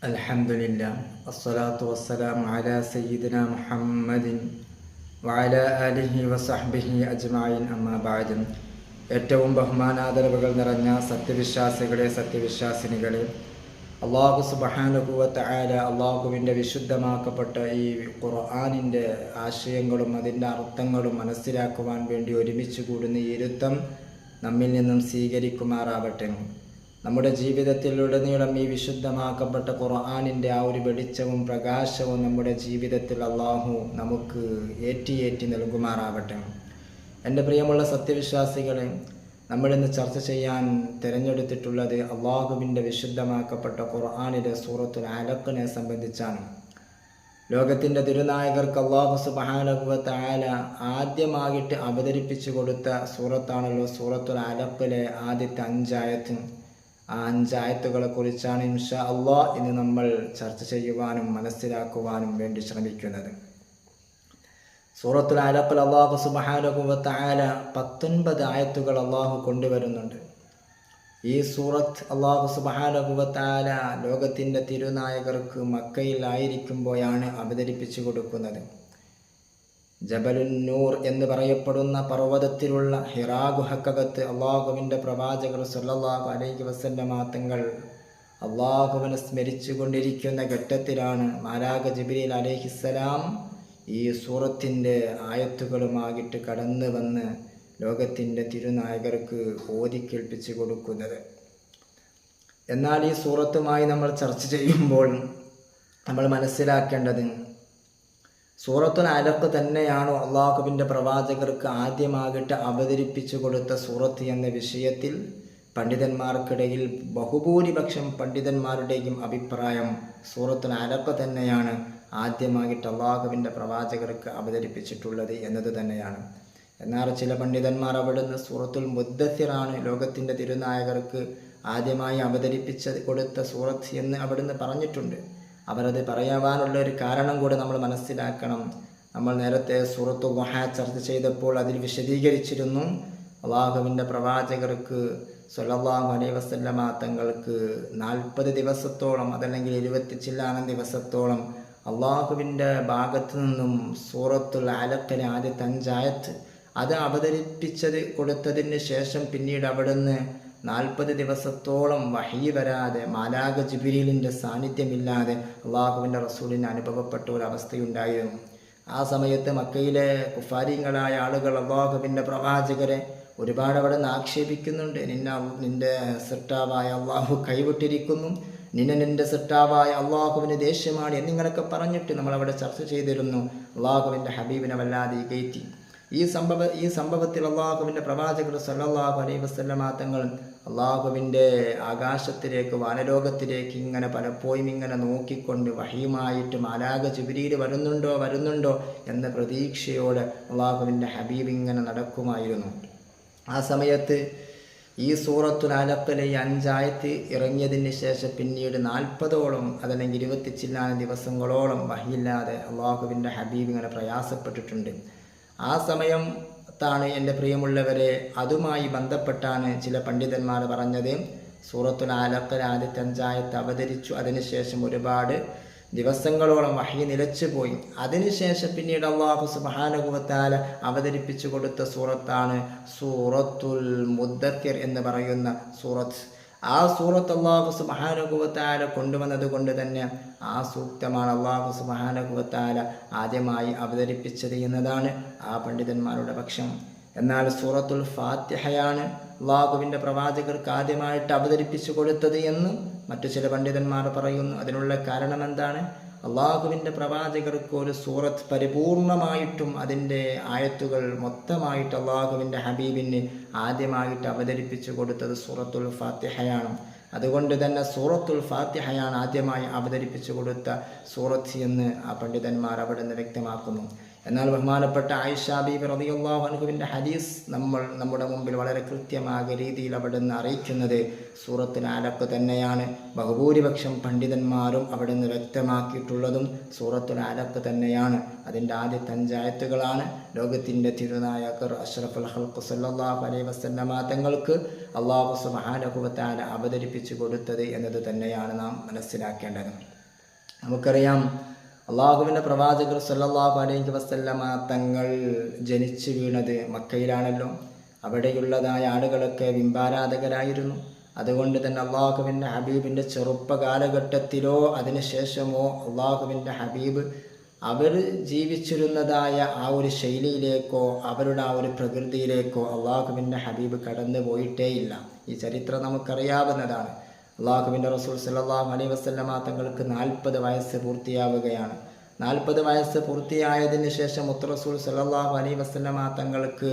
അൽഹംദുലില്ലാ അസ്സലാത്തു വസ്സലാമു അലാ സയ്യിദിനാ മുഹമ്മദിൻ വഅലാ ആലിഹി വസഹ്ബിഹി അജ്മഈൻ അമ്മാ ബഅദ്. ഏറ്റവും ബഹുമാനാദരവുകൾ നിറഞ്ഞ സത്യവിശ്വാസിനികളെ, അല്ലാഹു സുബ്ഹാനഹു വ തആല അല്ലാഹുവിൻ്റെ വിശുദ്ധമാക്കപ്പെട്ട ഈ ഖുർആനിൻ്റെ ആശയങ്ങളും അതിൻ്റെ അർത്ഥങ്ങളും മനസ്സിലാക്കുവാൻ വേണ്ടി ഒരുമിച്ച് കൂടുന്ന ഈ ഇരുത്തം നമ്മിൽ നിന്നും സ്വീകരിക്കുമാറാവട്ടെ. നമ്മുടെ ജീവിതത്തിലുടനീളം ഈ വിശുദ്ധമാക്കപ്പെട്ട ഖുർആനിൻ്റെ ആ ഒരു വെളിച്ചവും പ്രകാശവും നമ്മുടെ ജീവിതത്തിൽ അള്ളാഹു നമുക്ക് ഏറ്റി നൽകുമാറാവട്ടെ. എൻ്റെ പ്രിയമുള്ള സത്യവിശ്വാസികളെ, നമ്മളിന്ന് ചർച്ച ചെയ്യാൻ തിരഞ്ഞെടുത്തിട്ടുള്ളത് അള്ളാഹുവിൻ്റെ വിശുദ്ധമാക്കപ്പെട്ട ഖുർആനിലെ സൂറത്തുൽ അലഖിനെ സംബന്ധിച്ചാണ്. ലോകത്തിൻ്റെ തിരുനായകർക്ക് അല്ലാഹു സുബ്ഹാനഹു വ തആല ആദ്യമായിട്ട് അവതരിപ്പിച്ചു കൊടുത്ത സൂറത്താണല്ലോ സൂറത്തുൽ അലഖിലെ ആദ്യത്തെ 5 ആയത്ത്. ആ 5 ആയത്തുകളെ കുറിച്ചാണ് ഇൻഷാ അല്ലാഹ് ഇന്ന് നമ്മൾ ചർച്ച ചെയ്യുവാനും മനസ്സിലാക്കുവാനും വേണ്ടി ശ്രമിക്കുന്നത്. സൂറത്തുൽ അലഖിൽ അല്ലാഹു സുബ്ഹാനഹു വ തആല 19 ആയത്തുകൾ അല്ലാഹു കൊണ്ടുവരുന്നുണ്ട്. ഈ സൂറത്ത് അല്ലാഹു സുബ്ഹാനഹു വ തആല ലോകത്തിൻ്റെ തിരുനായകർക്ക് മക്കയിൽ ആയിരിക്കുമ്പോഴാണ് അവതരിപ്പിച്ചു കൊടുക്കുന്നത്. ജബലുൻ നൂർ എന്ന് പറയപ്പെടുന്ന പർവ്വതത്തിലുള്ള ഹിറാ ഗുഹക്കകത്ത് അള്ളാഹുവിൻ്റെ പ്രവാചകർ സല്ലല്ലാഹു അലൈഹി വസല്ലമ തങ്ങൾ അള്ളാഹുവിനെ സ്മരിച്ചു കൊണ്ടിരിക്കുന്ന ഘട്ടത്തിലാണ് മാലാക ജിബ്രീൽ അലൈഹിസ്സലാം ഈ സൂറത്തിൻ്റെ ആയത്തുകളുമായിട്ട് കടന്നു വന്ന് ലോകത്തിൻ്റെ തിരുനായകർക്ക് ഓതിക്കേൽപ്പിച്ചു കൊടുക്കുന്നത്. എന്നാൽ ഈ സൂറത്തുമായി നമ്മൾ ചർച്ച ചെയ്യുമ്പോൾ നമ്മൾ മനസ്സിലാക്കേണ്ടത് സൂറത്തുൽ അലഖ് തന്നെയാണോ അള്ളാഹുവിൻ്റെ പ്രവാചകർക്ക് ആദ്യമായിട്ട് അവതരിപ്പിച്ചു കൊടുത്ത സൂറത്ത് എന്ന വിഷയത്തിൽ പണ്ഡിതന്മാർക്കിടയിൽ ബഹുഭൂരിപക്ഷം പണ്ഡിതന്മാരുടെയും അഭിപ്രായം സൂറത്തുൽ അലഖ് തന്നെയാണ് ആദ്യമായിട്ട് അള്ളാഹുവിൻ്റെ പ്രവാചകർക്ക് അവതരിപ്പിച്ചിട്ടുള്ളത് എന്നത് തന്നെയാണ്. എന്നാൽ ചില പണ്ഡിതന്മാർ അവിടുന്ന് സൂറത്തുൽ മുദ്ദസ്സിറാണ് ലോകത്തിൻ്റെ തിരുനായകർക്ക് ആദ്യമായി അവതരിപ്പിച്ച് കൊടുത്ത സൂറത്ത് എന്ന് അവിടുന്ന് പറഞ്ഞിട്ടുണ്ട്. അവരത് പറയാനുള്ള ഒരു കാരണം കൂടെ നമ്മൾ മനസ്സിലാക്കണം. നമ്മൾ നേരത്തെ സൂറത്തുൽ ദുഹ ചർച്ച ചെയ്തപ്പോൾ അതിൽ വിശദീകരിച്ചിരുന്നു, അള്ളാഹുവിൻ്റെ പ്രവാചകർക്ക് സ്വല്ലല്ലാഹു അലൈഹി വസല്ലമ തങ്ങൾക്ക് 40 ദിവസത്തോളം അതല്ലെങ്കിൽ 20 ചില്ലാനം ദിവസത്തോളം അള്ളാഹുവിൻ്റെ ഭാഗത്തു നിന്നും സൂറത്തുൽ അലഖിലെ ആദ്യത്തെ 5 ആയത്ത് അത് അവതരിപ്പിച്ചത് കൊടുത്തതിന് ശേഷം പിന്നീട് അവിടുന്ന് 40 ദിവസത്തോളം വഹി വരാതെ മാലാക ജിബ്രീലിൻ്റെ സാന്നിധ്യമില്ലാതെ അള്ളാഹുവിൻ്റെ റസൂലിന് അനുഭവപ്പെട്ട ഒരവസ്ഥയുണ്ടായിരുന്നു. ആ സമയത്ത് മക്കയിലെ കുഫാരിങ്ങളായ ആളുകൾ അള്ളാഹുവിൻ്റെ പ്രവാചകരെ ഒരുപാട് അവിടെ നിന്ന് ആക്ഷേപിക്കുന്നുണ്ട്. നിന്റെ സൃഷ്ടാവായ അള്ളാഹു കൈവിട്ടിരിക്കുന്നു, നിന്റെ സൃഷ്ടാവായ അള്ളാഹുവിന് ദേഷ്യമാണ് എന്നിങ്ങനെയൊക്കെ പറഞ്ഞിട്ട് നമ്മളവിടെ ചർച്ച ചെയ്തിരുന്നു. അള്ളാഹുവിൻ്റെ ഹബീബിനെ വല്ലാതെ കയറ്റി. ഈ സംഭവത്തിൽ അള്ളാഹുവിൻ്റെ പ്രവാചകർ സല്ലല്ലാഹു അലൈഹി വസല്ലമ തങ്ങൾ അള്ളാഹുവിൻ്റെ ആകാശത്തിലേക്ക് വാനലോകത്തിലേക്ക് ഇങ്ങനെ പലപ്പോഴും ഇങ്ങനെ നോക്കിക്കൊണ്ട് വഹിയുമായിട്ട് മാലാക ജിബ്രീൽ വരുന്നുണ്ടോ എന്ന പ്രതീക്ഷയോടെ അള്ളാഹുവിൻ്റെ ഹബീബ് ഇങ്ങനെ നടക്കുമായിരുന്നു. ആ സമയത്ത് ഈ സൂറത്തുൽ അലഖിലെ 5 ആയത്ത് ഇറങ്ങിയതിന് ശേഷം പിന്നീട് 40ഓളം അതല്ലെങ്കിൽ 20 ചില്ലാനം ദിവസങ്ങളോളം വഹിയില്ലാതെ അള്ളാഹുവിൻ്റെ ഹബീബ് ഇങ്ങനെ പ്രയാസപ്പെട്ടിട്ടുണ്ട്. ആ സമയത്താണ് എൻ്റെ പ്രിയമുള്ളവരെ, അതുമായി ബന്ധപ്പെട്ടാണ് ചില പണ്ഡിതന്മാർ പറഞ്ഞത് സൂറത്തുൽ അലഖിലെ ആദ്യത്തെ 5 ആയത്ത് അവതരിച്ചു, അതിനുശേഷം ഒരുപാട് ദിവസങ്ങളോളം വഹി നിലച്ചുപോയി. അതിനുശേഷം പിന്നീട് അല്ലാഹു സുബ്ഹാനഹു വ തആല അവതരിപ്പിച്ചു കൊടുത്ത സൂറത്താണ് സൂറത്തുൽ മുദ്ദസ്സിർ എന്ന് പറയുന്ന സൂറത്ത്. ആ സൂറത്ത് അല്ലാഹു സുബ്ഹാനഹു വ തആല കൊണ്ടുവന്നത് കൊണ്ട് തന്നെ ആ സൂക്തമാണ് അല്ലാഹു സുബ്ഹാനഹു വ തആല ആദ്യമായി അവതരിപ്പിച്ചത് എന്നതാണ് ആ പണ്ഡിതന്മാരുടെ പക്ഷം. എന്നാൽ സൂറത്തുൽ ഫാത്തിഹയാണ് അള്ളാഹുവിൻ്റെ പ്രവാചകർക്ക് ആദ്യമായിട്ട് അവതരിപ്പിച്ചു കൊടുത്തത് എന്ന് മറ്റു ചില പണ്ഡിതന്മാർ പറയുന്നു. അതിനുള്ള കാരണം എന്താണ്? അള്ളാഹുവിൻ്റെ പ്രവാചകർക്ക് ഒരു സൂറത്ത് പരിപൂർണമായിട്ടും അതിൻ്റെ ആയത്തുകൾ മൊത്തമായിട്ട് അള്ളാഹുവിൻ്റെ ഹബീബിന് ആദ്യമായിട്ട് അവതരിപ്പിച്ചു കൊടുത്തത് സൂറത്തുൽ ഫാത്തിഹയാണ്. അതുകൊണ്ട് തന്നെ സൂറത്തുൽ ഫാത്തിഹയാണ് ആദ്യമായി അവതരിപ്പിച്ചു കൊടുത്ത സൂറത്ത് എന്ന് ആ പണ്ഡിതന്മാർ അവിടെ നിന്ന് വ്യക്തമാക്കുന്നു. എന്നാൽ ബഹുമാനപ്പെട്ട ആയിഷ ബീബി റളിയല്ലാഹു അൻഹുവിൻ്റെ ഹദീസ് നമ്മുടെ മുമ്പിൽ വളരെ കൃത്യമായ രീതിയിൽ അവിടുന്ന് അറിയിക്കുന്നത് സൂറത്തുൽ അലഖ് തന്നെയാണ്. ബഹുഭൂരിപക്ഷം പണ്ഡിതന്മാരും അവിടുന്ന് വ്യക്തമാക്കിയിട്ടുള്ളതും സൂറത്തുൽ അലഖ് തന്നെയാണ്. അതിൻ്റെ ആദ്യത്തെ 5 ആയത്തുകളാണ് ലോകത്തിൻ്റെ തിരുനായകർ അഷ്റഫുൽ ഖൽഖ് സല്ലല്ലാഹു അലൈഹി വസല്ലമ തങ്ങൾക്ക് അല്ലാഹു സുബ്ഹാനഹു വ തആല അവതരിപ്പിച്ചു കൊടുത്തത് എന്നത് തന്നെയാണ് നാം മനസ്സിലാക്കേണ്ടത്. നമുക്കറിയാം, അള്ളാഹുവിൻ്റെ പ്രവാചകർ സല്ലല്ലാഹു അലൈഹി വസല്ലമ തങ്ങൾ ജനിച്ചു വീണത് മക്കയിലാണല്ലോ. അവിടെയുള്ളതായ ആളുകളൊക്കെ ബിംബാരാധകരായിരുന്നു. അതുകൊണ്ട് തന്നെ അള്ളാഹുവിൻ്റെ ഹബീബിൻ്റെ ചെറുപ്പ കാലഘട്ടത്തിലോ അതിനുശേഷമോ അള്ളാഹുവിൻ്റെ ഹബീബ് അവർ ജീവിച്ചിരുന്നതായ ആ ഒരു ശൈലിയിലേക്കോ അവരുടെ ആ ഒരു പ്രകൃതിയിലേക്കോ അള്ളാഹുവിൻ്റെ ഹബീബ് കടന്നു പോയിട്ടേയില്ല. ഈ ചരിത്രം നമുക്കറിയാവുന്നതാണ്. അള്ളാഹുവിൻ്റെ റസൂൽ സല്ലല്ലാഹു അലൈഹി വസല്ലമ തങ്ങൾക്ക് 40 വയസ്സ് പൂർത്തിയാവുകയാണ്. 40 വയസ്സ് പൂർത്തിയായതിന് ശേഷം മുത്തറസൂൽ സല്ലല്ലാഹു അലൈഹി വസല്ലമ തങ്ങൾക്ക്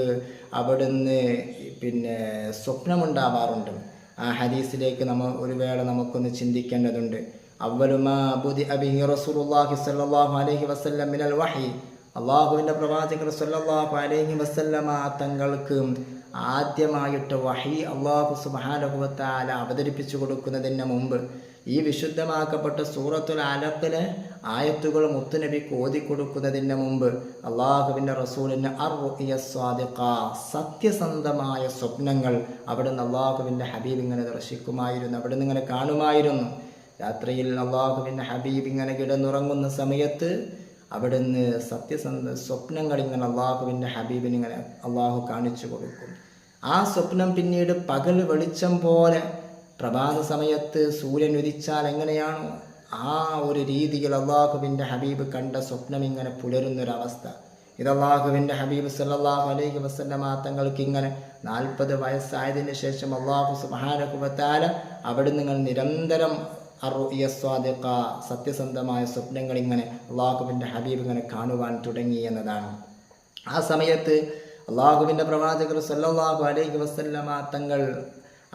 അവിടുന്ന് സ്വപ്നമുണ്ടാവാറുണ്ട്. ആ ഹദീസിലേക്ക് ഒരു വേള നമുക്കൊന്ന് ചിന്തിക്കേണ്ടതുണ്ട്. അവലുമാ ബുദിഅ ബിഹി റസൂലുള്ളാഹി സല്ലല്ലാഹു അലൈഹി വസല്ലം മിനൽ വഹി, അള്ളാഹുവിൻ്റെ പ്രവാചകർ സല്ലല്ലാഹു അലൈഹി വസല്ലമ തങ്ങൾക്ക് ആദ്യമായിട്ട് വഹി അള്ളാഹു സുബ്ഹാനഹു വ തആല അവതരിപ്പിച്ചു കൊടുക്കുന്നതിന് മുമ്പ് ഈ വിശുദ്ധമാക്കപ്പെട്ട സൂറത്തുൽ അലഖിലെ ആയത്തുകൾ മുത്തുനബിക്ക് ഓതി കൊടുക്കുന്നതിന് മുമ്പ് അള്ളാഹുവിൻ്റെ റസൂലിന് അർറുഇയ സ്വാദിഖ, സത്യസന്ധമായ സ്വപ്നങ്ങൾ അവിടുന്ന് അള്ളാഹുവിൻ്റെ ഹബീബ് ഇങ്ങനെ ദർശിക്കുമായിരുന്നു, അവിടുന്ന് ഇങ്ങനെ കാണുമായിരുന്നു. രാത്രിയിൽ അള്ളാഹുവിൻ്റെ ഹബീബ് ഇങ്ങനെ കിടന്നുറങ്ങുന്ന സമയത്ത് അവിടുന്ന് സത്യസന്ധ സ്വപ്നങ്ങൾ ഇങ്ങനെ അള്ളാഹുവിൻ്റെ ഹബീബിന് ഇങ്ങനെ അള്ളാഹു കാണിച്ചു കൊടുക്കും. ആ സ്വപ്നം പിന്നീട് പകൽ വെളിച്ചം പോലെ പ്രഭാത സമയത്ത് സൂര്യൻ ഉദിച്ചാൽ എങ്ങനെയാണോ ആ ഒരു രീതിയിൽ അള്ളാഹുവിൻ്റെ ഹബീബ് കണ്ട സ്വപ്നം ഇങ്ങനെ പുലരുന്നൊരവസ്ഥ. ഇത് അള്ളാഹുവിൻ്റെ ഹബീബ് സല്ലല്ലാഹു അലൈഹി വസല്ലമ തങ്ങൾക്ക് ഇങ്ങനെ 40 വയസ്സായതിനു ശേഷം അള്ളാഹു സുബ്ഹാനഹു വ തആല അവിടുന്ന് നിങ്ങൾ നിരന്തരം അർറുഇയ സ്വാദിഖ, സത്യസന്ധമായ സ്വപ്നങ്ങൾ ഇങ്ങനെ അള്ളാഹുവിൻ്റെ ഹബീബ് ഇങ്ങനെ കാണുവാൻ തുടങ്ങി എന്നതാണ്. ആ സമയത്ത് അള്ളാഹുവിൻ്റെ പ്രവാചകർ സല്ലല്ലാഹു അലൈഹി വസല്ലമ തങ്ങൾ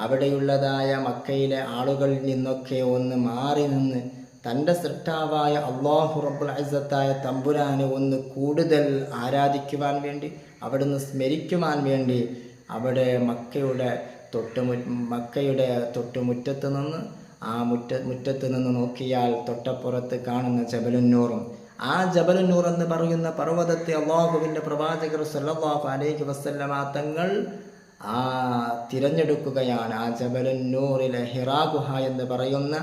അവിടെയുള്ളതായ മക്കയിലെ ആളുകളിൽ നിന്നൊക്കെ ഒന്ന് മാറി നിന്ന് തൻ്റെ സൃഷ്ടാവായ അല്ലാഹു റബ്ബുൽ ഇസ്സത്തായ തമ്പുരാനെ ഒന്ന് കൂടുതൽ ആരാധിക്കുവാൻ വേണ്ടി, അവിടുന്ന് സ്മരിക്കുവാൻ വേണ്ടി അവിടെ മക്കയുടെ തൊട്ടുമുറ്റത്ത് നിന്ന് ആ മുറ്റത്ത് നിന്ന് നോക്കിയാൽ തൊട്ടപ്പുറത്ത് കാണുന്ന ജബലുന്നൂറും, ആ ജബലുന്നൂർ എന്ന് പറയുന്ന പർവ്വതത്തെ അള്ളാഹുവിൻ്റെ പ്രവാചകർ സല്ലല്ലാഹു അലൈഹി വസല്ലമ തങ്ങൾ തിരഞ്ഞെടുക്കുകയാണ്. ആ ജബലുന്നൂറിലെ ഹിറാ ഗുഹ എന്ന് പറയുന്ന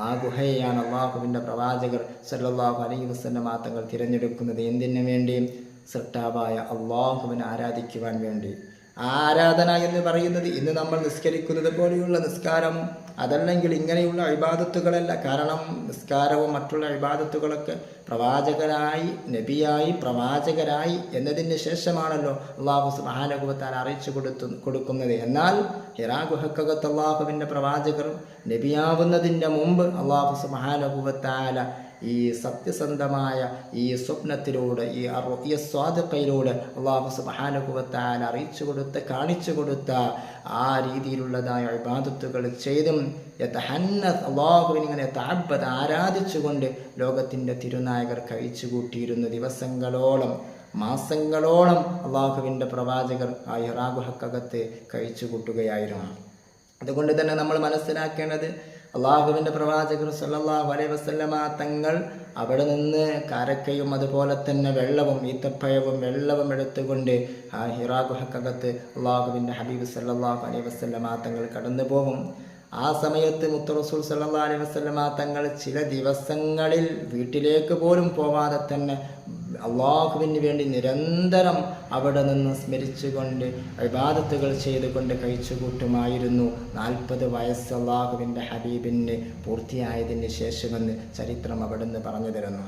ആ ഗുഹയെയാണ് അള്ളാഹുവിൻ്റെ പ്രവാചകർ സല്ലല്ലാഹു അലൈഹി വസല്ലമ തങ്ങൾ തിരഞ്ഞെടുക്കുന്നത്. എന്തിനു വേണ്ടി? സൃഷ്ടാവായ അള്ളാഹുവിനെ ആരാധിക്കുവാൻ വേണ്ടി. ആരാധന എന്ന് പറയുന്നത് ഇന്ന് നമ്മൾ നിസ്കരിക്കുന്നത് പോലെയുള്ള നിസ്കാരം അതല്ലെങ്കിൽ ഇങ്ങനെയുള്ള ഇബാദത്തുകളല്ല. കാരണം നിസ്കാരവും മറ്റുള്ള ഇബാദത്തുകളൊക്കെ പ്രവാചകരായി, നബിയായി, പ്രവാചകരായി എന്നതിന് ശേഷമാണല്ലോ അള്ളാഹു സുബ്ഹാനഹു വ തആല അറിയിച്ചു കൊടുക്കുന്നത്. എന്നാൽ ഹിറാ ഗുഹക്കകത്ത് അള്ളാഹുവിൻ്റെ പ്രവാചകർ നബിയാവുന്നതിൻ്റെ മുമ്പ് അള്ളാഹു സുബ്ഹാനഹു വ തആല ഈ സത്യസന്ധമായ ഈ സ്വപ്നത്തിലൂടെ, ഈ അർറുഇയ സ്വാദിഖയിലൂടെ അള്ളാഹു സുബ്ഹാനഹു വ തആല അറിയിച്ചു കൊടുത്ത, കാണിച്ചു കൊടുത്ത ആ രീതിയിലുള്ളതായ ഇബാദത്തുകൾ ചെയ്തും യതഹന്നസ്, അള്ളാഹുവിനെ ഇങ്ങനെ തഅബ്ബദ് ആരാധിച്ചുകൊണ്ട് ലോകത്തിൻ്റെ തിരുനായകർ കഴിച്ചു കൂട്ടിയിരുന്ന ദിവസങ്ങളോളം, മാസങ്ങളോളം അള്ളാഹുവിൻ്റെ പ്രവാചകർ ആ ഹിറാ ഗുഹക്കകത്ത് കഴിച്ചു കൂട്ടുകയായിരുന്നു. അതുകൊണ്ട് തന്നെ നമ്മൾ മനസ്സിലാക്കേണ്ടത് അള്ളാഹുവിൻ്റെ പ്രവാചകർ സല്ലല്ലാഹു അലൈഹി വസല്ലമ തങ്ങൾ അവിടെ നിന്ന് കാരക്കയും അതുപോലെ തന്നെ വെള്ളവും, ഈത്തപ്പഴവും വെള്ളവും എടുത്തുകൊണ്ട് ആ ഹിറാ ഗുഹക്കകത്ത് അള്ളാഹുവിൻ്റെ ഹബീബ് സല്ലല്ലാഹു അലൈഹി വസല്ലമ തങ്ങൾ കടന്നു പോകും. ആ സമയത്ത് മുത്തറസൂൽ സല്ലല്ലാഹു അലൈഹി വസല്ലമ തങ്ങൾ ചില ദിവസങ്ങളിൽ വീട്ടിലേക്ക് പോലും പോവാതെ തന്നെ അള്ളാഹുവിന് വേണ്ടി നിരന്തരം അവിടെ നിന്ന് സ്മരിച്ചുകൊണ്ട് ഇബാദത്തുകൾ ചെയ്തുകൊണ്ട് കഴിച്ചു കൂട്ടുമായിരുന്നു. 40 വയസ്സ് അള്ളാഹുവിൻ്റെ ഹബീബിന് പൂർത്തിയായതിന് ശേഷമെന്ന് ചരിത്രം അവിടെ നിന്ന് പറഞ്ഞു തരുന്നു.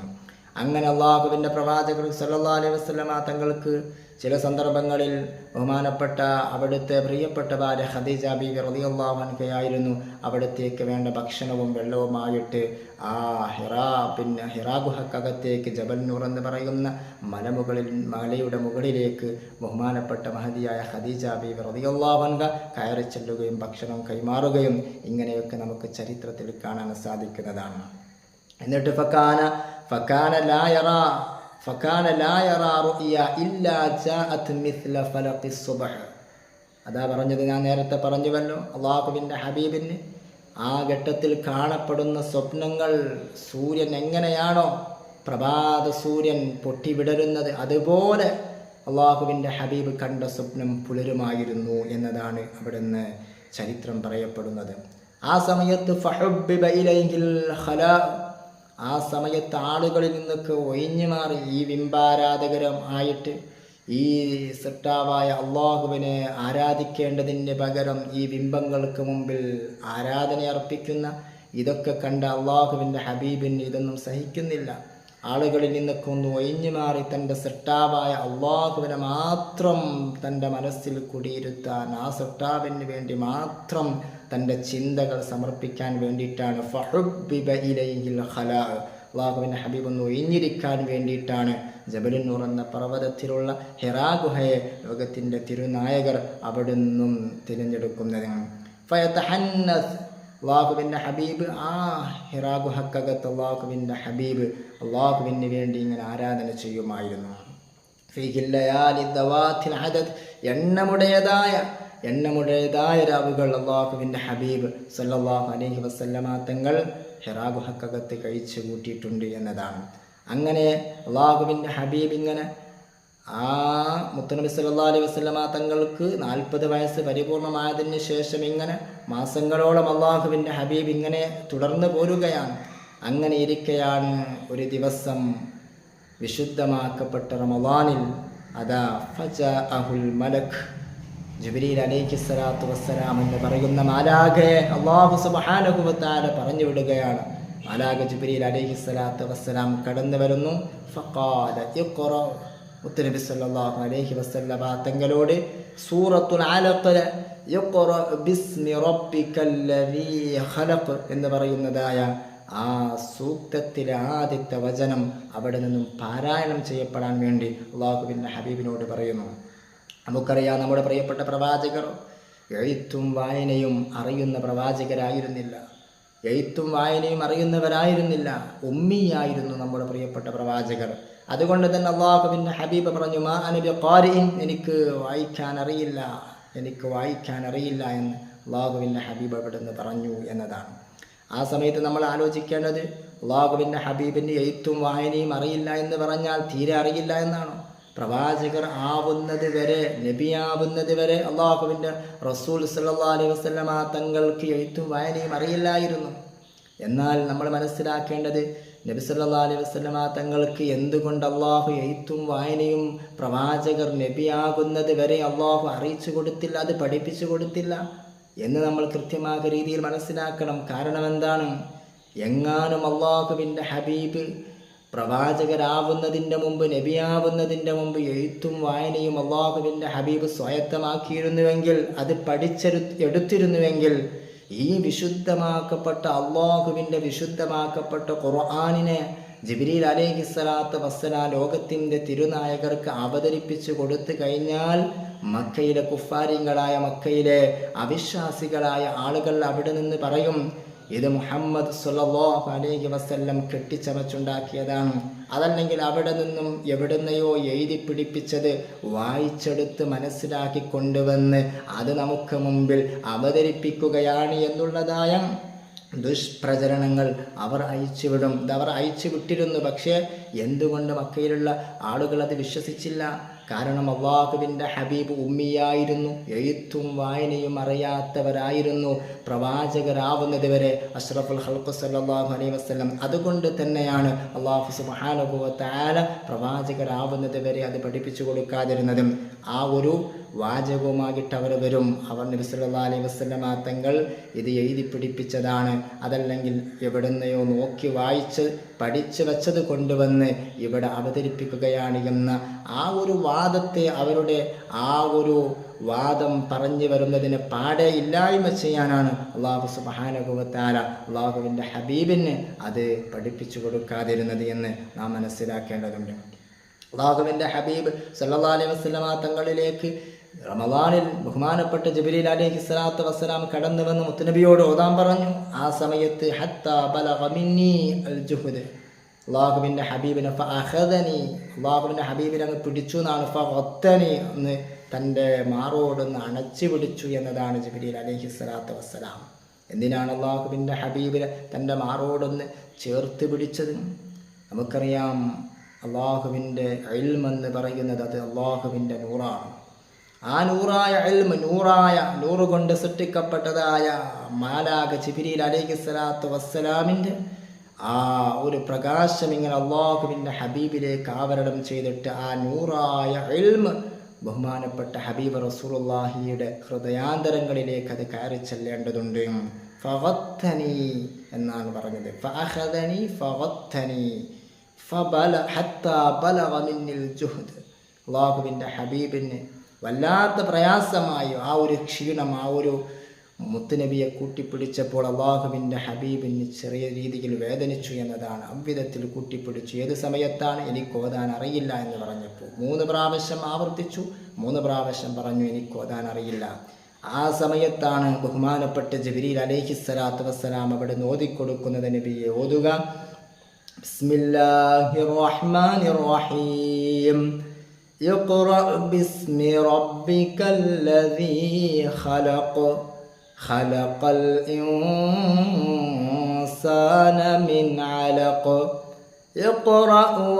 അങ്ങനെ അള്ളാഹുവിൻ്റെ പ്രവാചകർ സല്ലല്ലാഹു അലൈഹി വസല്ലമ തങ്ങൾക്ക് ചില സന്ദർഭങ്ങളിൽ ബഹുമാനപ്പെട്ട അവിടുത്തെ പ്രിയപ്പെട്ട ഭാര്യ ഖദീജ ബീവി റളിയല്ലാഹു അൻഹയായിരുന്നു അവിടത്തേക്ക് വേണ്ട ഭക്ഷണവും വെള്ളവുമായിട്ട് ആ ഹിറാ ഗുഹക്കകത്തേക്ക് ജബൽനൂർ എന്ന് പറയുന്ന മലയുടെ മുകളിലേക്ക് ബഹുമാനപ്പെട്ട മഹദിയായ ഖദീജ ബീവി റളിയല്ലാഹു അൻഹ കയറി ചെല്ലുകയും ഭക്ഷണം കൈമാറുകയും ഇങ്ങനെയൊക്കെ നമുക്ക് ചരിത്രത്തിൽ കാണാൻ സാധിക്കുന്നതാണ്. എന്നിട്ട് ഫക്കാന ലാ യറാ ഫകാന ലാ യറാ റുഅ്യ ഇല്ലാ ജാഅത് മിസ്ല ഫലഖി സുബ്ഹ്. അതാ പറഞ്ഞത്, ഞാൻ നേരത്തെ പറഞ്ഞുവല്ലോ, അള്ളാഹുവിൻ്റെ ഹബീബിന് ആ ഘട്ടത്തിൽ കാണപ്പെടുന്ന സ്വപ്നങ്ങൾ സൂര്യൻ എങ്ങനെയാണോ പ്രഭാത സൂര്യൻ പൊട്ടിവിടരുന്നത് അതുപോലെ അള്ളാഹുവിൻ്റെ ഹബീബ് കണ്ട സ്വപ്നം പുലരുമായിരുന്നു എന്നതാണ് അവിടുന്ന് ചരിത്രം പറയപ്പെടുന്നത്. ആ സമയത്ത് ഫഹുബ്ബിബ ഇലൈഹിൽ ഖലാ, ആ സമയത്ത് ആളുകളിൽ നിന്നൊക്കെ ഒഴിഞ്ഞു മാറി ഈ ബിംബാരാധകരം ആയിട്ട് ഈ സൃഷ്ടാവായ അള്ളാഹുവിനെ ആരാധിക്കേണ്ടതിന് പകരം ഈ ബിംബങ്ങൾക്ക് മുമ്പിൽ ആരാധന അർപ്പിക്കുന്ന ഇതൊക്കെ കണ്ട അള്ളാഹുവിൻ്റെ ഹബീബിന് ഇതൊന്നും സഹിക്കുന്നില്ല. ആളുകളിൽ നിന്നൊക്കെ ഒന്ന് ഒഴിഞ്ഞു മാറി തൻ്റെ സൃഷ്ടാവായ അള്ളാഹുവിനെ മാത്രം തൻ്റെ മനസ്സിൽ കുടിയിരുത്താൻ, ആ സൃഷ്ടാവിന് വേണ്ടി മാത്രം തൻ്റെ ചിന്തകൾ സമർപ്പിക്കാൻ വേണ്ടിയിട്ടാണ് ഫഹുബ്ബിബ ഇലൈഹിൽ ഖലാ, അള്ളാഹുവിൻ്റെ ഹബീബ് ഒന്ന് ഒഴിഞ്ഞിരിക്കാൻ വേണ്ടിയിട്ടാണ് ജബലുൻ നൂർ എന്ന പർവ്വതത്തിലുള്ള ഹിറാ ഗുഹയെ ലോകത്തിൻ്റെ തിരുനായകർ അവിടെ നിന്നും തിരഞ്ഞെടുക്കുന്നത്. ഫയതഹന്നസ്, അള്ളാഹുവിൻ്റെ ഹബീബ് ആ ഹിറാ ഗുഹക്കകത്ത് അള്ളാഹുവിൻ്റെ ഹബീബ് അള്ളാഹുവിന് വേണ്ടി ഇങ്ങനെ ആരാധന ചെയ്യുമായിരുന്നു. ഫീഹിൽ ലയാലി ദവാത്തിൽ അദദ്, എണ്ണമുടേതായ രാവുകൾ അള്ളാഹുവിൻ്റെ ഹബീബ് സല്ലല്ലാഹു അലൈഹി വസല്ലമ തങ്ങൾ ഹിറാ ഗുഹക്കകത്ത് കഴിച്ചു കൂട്ടിയിട്ടുണ്ട് എന്നതാണ്. അങ്ങനെ അള്ളാഹുവിൻ്റെ ഹബീബ് ഇങ്ങനെ ആ മുത്തുനബി സല്ലല്ലാഹു അലൈഹി വസല്ലമ തങ്ങൾക്ക് 40 വയസ്സ് പരിപൂർണമായതിന് ശേഷം ഇങ്ങനെ മാസങ്ങളോളം അള്ളാഹുവിൻ്റെ ഹബീബ് ഇങ്ങനെ തുടർന്ന് പോരുകയാണ്. അങ്ങനെ ഇരിക്കെയാണ് ഒരു ദിവസം വിശുദ്ധമാക്കപ്പെട്ട റമളാനിൽ അതാ ഫജഅഹുൽ മലക്, ജിബ്രീൽ അലൈഹിസ്സലാത്തു വസ്സലാം എന്ന് പറയുന്ന മാലാഖയെ അല്ലാഹു സുബ്ഹാനഹു വ തആല പറഞ്ഞു വിടുകയാണ്. മാലാഖ ജിബ്രീൽ അലൈഹിസ്സലാത്തു വസ്സലാം കടന്നു വരുന്നു. ഫഖാല ഇഖ്റ, മുത്തുനബി സല്ലല്ലാഹു അലൈഹി വസല്ലമ തങ്ങളോട് സൂറത്തുൽ അലഖ് ഇഖ്റ ബിസ്മി റബ്ബിക്കല്ലദീ ഖലഖ് എന്ന് പറയുന്നതായ ആ സൂക്തത്തിലെ ആദ്യത്തെ വചനം അവിടെ നിന്നും പാരായണം ചെയ്യപ്പെടാൻ വേണ്ടി അള്ളാഹുവിൻ്റെ ഹബീബിനോട് പറയുന്നു. നമുക്കറിയാം, നമ്മുടെ പ്രിയപ്പെട്ട പ്രവാചകർ എഴുത്തും വായനയും അറിയുന്ന പ്രവാചകരായിരുന്നില്ല, എഴുത്തും വായനയും അറിയുന്നവരായിരുന്നില്ല, ഉമ്മിയായിരുന്നു നമ്മുടെ പ്രിയപ്പെട്ട പ്രവാചകർ. അതുകൊണ്ട് തന്നെ അള്ളാഹുവിൻ്റെ ഹബീബ് പറഞ്ഞു, മാ അന ബിഖാരിഇൻ, എനിക്ക് വായിക്കാൻ അറിയില്ല എന്ന് അള്ളാഹുവിൻ്റെ ഹബീബ് അവിടെ നിന്ന് പറഞ്ഞു എന്നതാണ്. ആ സമയത്ത് നമ്മൾ ആലോചിക്കേണ്ടത്, അള്ളാഹുവിൻ്റെ ഹബീബിൻ്റെ എഴുത്തും വായനയും അറിയില്ല എന്ന് പറഞ്ഞാൽ തീരെ അറിയില്ല എന്നാണോ? പ്രവാചകർ ആവുന്നത് വരെ, നബിയാവുന്നത് വരെ അള്ളാഹുവിൻ്റെ റസൂൽ സല്ലല്ലാഹു അലൈഹി വസല്ലമ തങ്ങൾക്ക് എഴുത്തും വായനയും അറിയില്ലായിരുന്നു. എന്നാൽ നമ്മൾ മനസ്സിലാക്കേണ്ടത്, നബി സല്ലല്ലാഹു അലൈഹി വസല്ലമ തങ്ങൾക്ക് എന്തുകൊണ്ട് അള്ളാഹു എഴുത്തും വായനയും പ്രവാചകർ നബിയാകുന്നത് വരെ അള്ളാഹു അറിയിച്ചു കൊടുത്തില്ല, അത് പഠിപ്പിച്ചു കൊടുത്തില്ല എന്ന് നമ്മൾ കൃത്യമായ രീതിയിൽ മനസ്സിലാക്കണം. കാരണം എന്താണ്? എങ്ങാനും അള്ളാഹുവിൻ്റെ ഹബീബ് പ്രവാചകരാവുന്നതിൻ്റെ മുമ്പ്, നബിയാവുന്നതിൻ്റെ മുമ്പ് എഴുത്തും വായനയും അള്ളാഹുവിൻ്റെ ഹബീബ് സ്വായത്തമാക്കിയിരുന്നുവെങ്കിൽ, അത് എടുത്തിരുന്നുവെങ്കിൽ, ഈ വിശുദ്ധമാക്കപ്പെട്ട അള്ളാഹുവിൻ്റെ വിശുദ്ധമാക്കപ്പെട്ട ഖുർആനിനെ ജിബ്രീൽ അലൈഹിസ്സലാത്തു വസ്സലാം ലോകത്തിൻ്റെ തിരുനായകർക്ക് അവതരിപ്പിച്ചു കൊടുത്തു കഴിഞ്ഞാൽ മക്കയിലെ കുഫാരിങ്ങളായ, മക്കയിലെ അവിശ്വാസികളായ ആളുകൾ അവിടെ നിന്ന് പറയും, ഇത് മുഹമ്മദ് സ്വല്ലല്ലാഹു അലൈഹി വസല്ലം കെട്ടിച്ചമച്ചുണ്ടാക്കിയതാണ്, അതല്ലെങ്കിൽ അവിടെ നിന്നും എവിടുന്നെയോ എഴുതി പിടിപ്പിച്ചത് വായിച്ചെടുത്ത് മനസ്സിലാക്കി കൊണ്ടുവന്ന് അത് നമുക്ക് മുമ്പിൽ അവതരിപ്പിക്കുകയാണ് എന്നുള്ളതായ ദുഷ്പ്രചരണങ്ങൾ അവർ അയച്ചുവിടും. അവർ അയച്ചു വിട്ടിരുന്നു. പക്ഷേ എന്തുകൊണ്ട് മക്കയിലുള്ള ആളുകൾ അത് വിശ്വസിച്ചില്ല? കാരണം അള്ളാഹുവിൻ്റെ ഹബീബ് ഉമ്മിയായിരുന്നു, എഴുത്തും വായനയും അറിയാത്തവരായിരുന്നു പ്രവാചകരാവുന്നത് വരെ അഷ്റഫുൽ ഖൽഖ് സല്ലല്ലാഹു അലൈഹി വസല്ലം. അതുകൊണ്ട് തന്നെയാണ് അള്ളാഹു സുബ്ഹാനഹു വ തആല പ്രവാചകരാവുന്നത് വരെ അത് പഠിപ്പിച്ചു കൊടുക്കാതിരുന്നതും. ആ ഒരു വാചകവുമായിട്ട് അവർ വരും, അവർ നബി സല്ലല്ലാഹു അലൈഹി വസല്ലമ തങ്ങൾ ഇത് എഴുതി പിടിപ്പിച്ചതാണ്, അതല്ലെങ്കിൽ എവിടുന്നെയോ നോക്കി വായിച്ച് പഠിച്ചു വച്ചത് കൊണ്ടുവന്ന് ഇവിടെ അവതരിപ്പിക്കുകയാണ് എന്ന ആ ഒരു വാദത്തെ, അവരുടെ ആ ഒരു വാദം പറഞ്ഞു വരുന്നതിന് പാടെ ഇല്ലായ്മ ചെയ്യാനാണ് അള്ളാഹു സുബ്ഹാനഹു വ തആല അള്ളാഹുവിൻ്റെ ഹബീബിന് അത് പഠിപ്പിച്ചു കൊടുക്കാതിരുന്നത് എന്ന് നാം മനസ്സിലാക്കേണ്ടതുണ്ട്. അള്ളാഹുവിൻ്റെ ഹബീബ് സല്ലല്ലാഹു അലൈഹി വസല്ലമ തങ്ങളിലേക്ക് റമളാനിൽ ബഹുമാനപ്പെട്ട ജിബ്രീൽ അലൈഹിസ്സലാത്തു വസ്സലാം കടന്നു വന്ന് മുത്തുനബിയോട് ഓതാൻ പറഞ്ഞു. ആ സമയത്ത് ഹത്താ ബലഗ മിന്നി അൽ ജുഹദ്, അള്ളാഹുവിൻ്റെ ഹബീബിനെ ഫഅഖദനി, അള്ളാഹുവിൻ്റെ ഹബീബിനെ അങ്ങ് പിടിച്ചു എന്നാണ്. ഫഗത്തനി എന്ന് തൻ്റെ മാറോടൊന്ന് അണച്ചു പിടിച്ചു എന്നതാണ് ജിബ്രീൽ അലൈഹിസ്സലാത്തു വസ്സലാം. എന്തിനാണ് അള്ളാഹുവിൻ്റെ ഹബീബിനെ തൻ്റെ മാറോടൊന്ന് ചേർത്ത് പിടിച്ചത്? നമുക്കറിയാം, അള്ളാഹുവിൻ്റെ ഇൽമ് എന്ന് പറയുന്നത് അത് അള്ളാഹുവിൻ്റെ നൂറാണ്. ആ നൂറായ ഇൽമ്, നൂറ് കൊണ്ട് സൃഷ്ടിക്കപ്പെട്ടതായ മാലാക ജിബ്രീൽ അലൈഹിസ്സലാത്തു വസ്സലാമിൻ്റെ ആ ഒരു പ്രകാശം ഇങ്ങനെ അള്ളാഹുവിൻ്റെ ഹബീബിലേക്ക് ആവരണം ചെയ്തിട്ട് ആ നൂറായ ഇൽമ് ബഹുമാനപ്പെട്ട ഹബീബ് റസൂലുള്ളാഹിയുടെ ഹൃദയാന്തരങ്ങളിലേക്ക് അത് കയറി ചെല്ലേണ്ടതുണ്ട്. ഫഗത്തനി എന്നാണ് പറഞ്ഞത്. ഫഅഖദനി ഫഗത്തനി ഹത്താ ബലഗ മിന്നിൽ ജുഹ്ദ്. അള്ളാഹുവിൻ്റെ ഹബീബിന് വല്ലാത്ത പ്രയാസമായി ആ ഒരു ക്ഷീണം, ആ ഒരു മുത്തുനബിയെ കൂട്ടിപ്പിടിച്ചപ്പോൾ അള്ളാഹുവിൻ്റെ ഹബീബിന് ചെറിയ രീതിയിൽ വേദനിച്ചു എന്നതാണ്. അவ்விധത്തിൽ കൂട്ടിപ്പിടിച്ചു. ഏത് സമയത്താണ്? എനിക്ക് ഓതാൻ അറിയില്ല എന്ന് പറഞ്ഞപ്പോൾ 3 പ്രാവശ്യം ആവർത്തിച്ചു. 3 പ്രാവശ്യം പറഞ്ഞു എനിക്ക് ഓതാൻ അറിയില്ല. ആ സമയത്താണ് ബഹുമാനപ്പെട്ട ജിബ്രീൽ അലൈഹിസ്സലാത്തു വസ്സലാം അവിടെ ഓതിക്കൊടുക്കുന്നത്, നബിയെ ഓതുക, ബിസ്മില്ലാഹിർ റഹ്മാനിർ റഹീം, ഇഖ്റ ബിസ്മി റബ്ബിക്കല്ലദീ ഖലഖ്, ഖലഖൽ ഇൻസാന മിൻ അലഖ്, ഇഖ്റ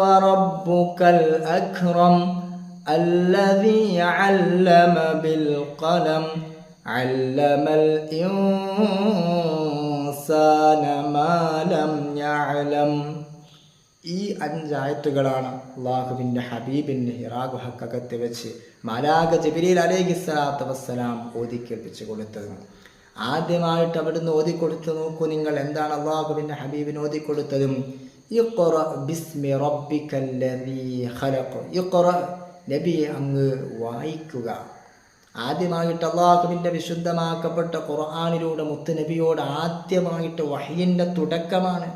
വറബ്ബുക്കൽ അക്രം, അല്ലദീ അല്ലമ ബിൽ ഖലം, അല്ലമൽ ഇൻസാന മാ ലം യഅലം. ഈ 5 ആയത്തുകളാണ് അള്ളാഹുവിൻ്റെ ഹബീബിന് ഹിറാ ഗുഹക്കകത്ത് വെച്ച് മാലാക ജിബ്രീൽ അലൈഹിസ്സലാത്തു വസ്സലാം ഓതിക്കേൽപ്പിച്ചു കൊടുത്തത്. ആദ്യമായിട്ട് അവിടുന്ന് ഓതിക്കൊടുത്ത് നോക്കൂ നിങ്ങൾ, എന്താണ് അള്ളാഹുവിൻ്റെ ഹബീബിന് ഓതിക്കൊടുത്തത്? ഇഖ്റ ബിസ്മി റബ്ബിക്കല്ലദീ ഖലഖ്. ഇഖ്റ, നബിയെ അങ്ങ് വായിക്കുക. ആദ്യമായിട്ട് അള്ളാഹുവിൻ്റെ വിശുദ്ധമാക്കപ്പെട്ട ഖുർആനിലൂടെ മുത്തുനബിയോട് ആദ്യമായിട്ട് വഹയിൻ്റെ തുടക്കമാണ്.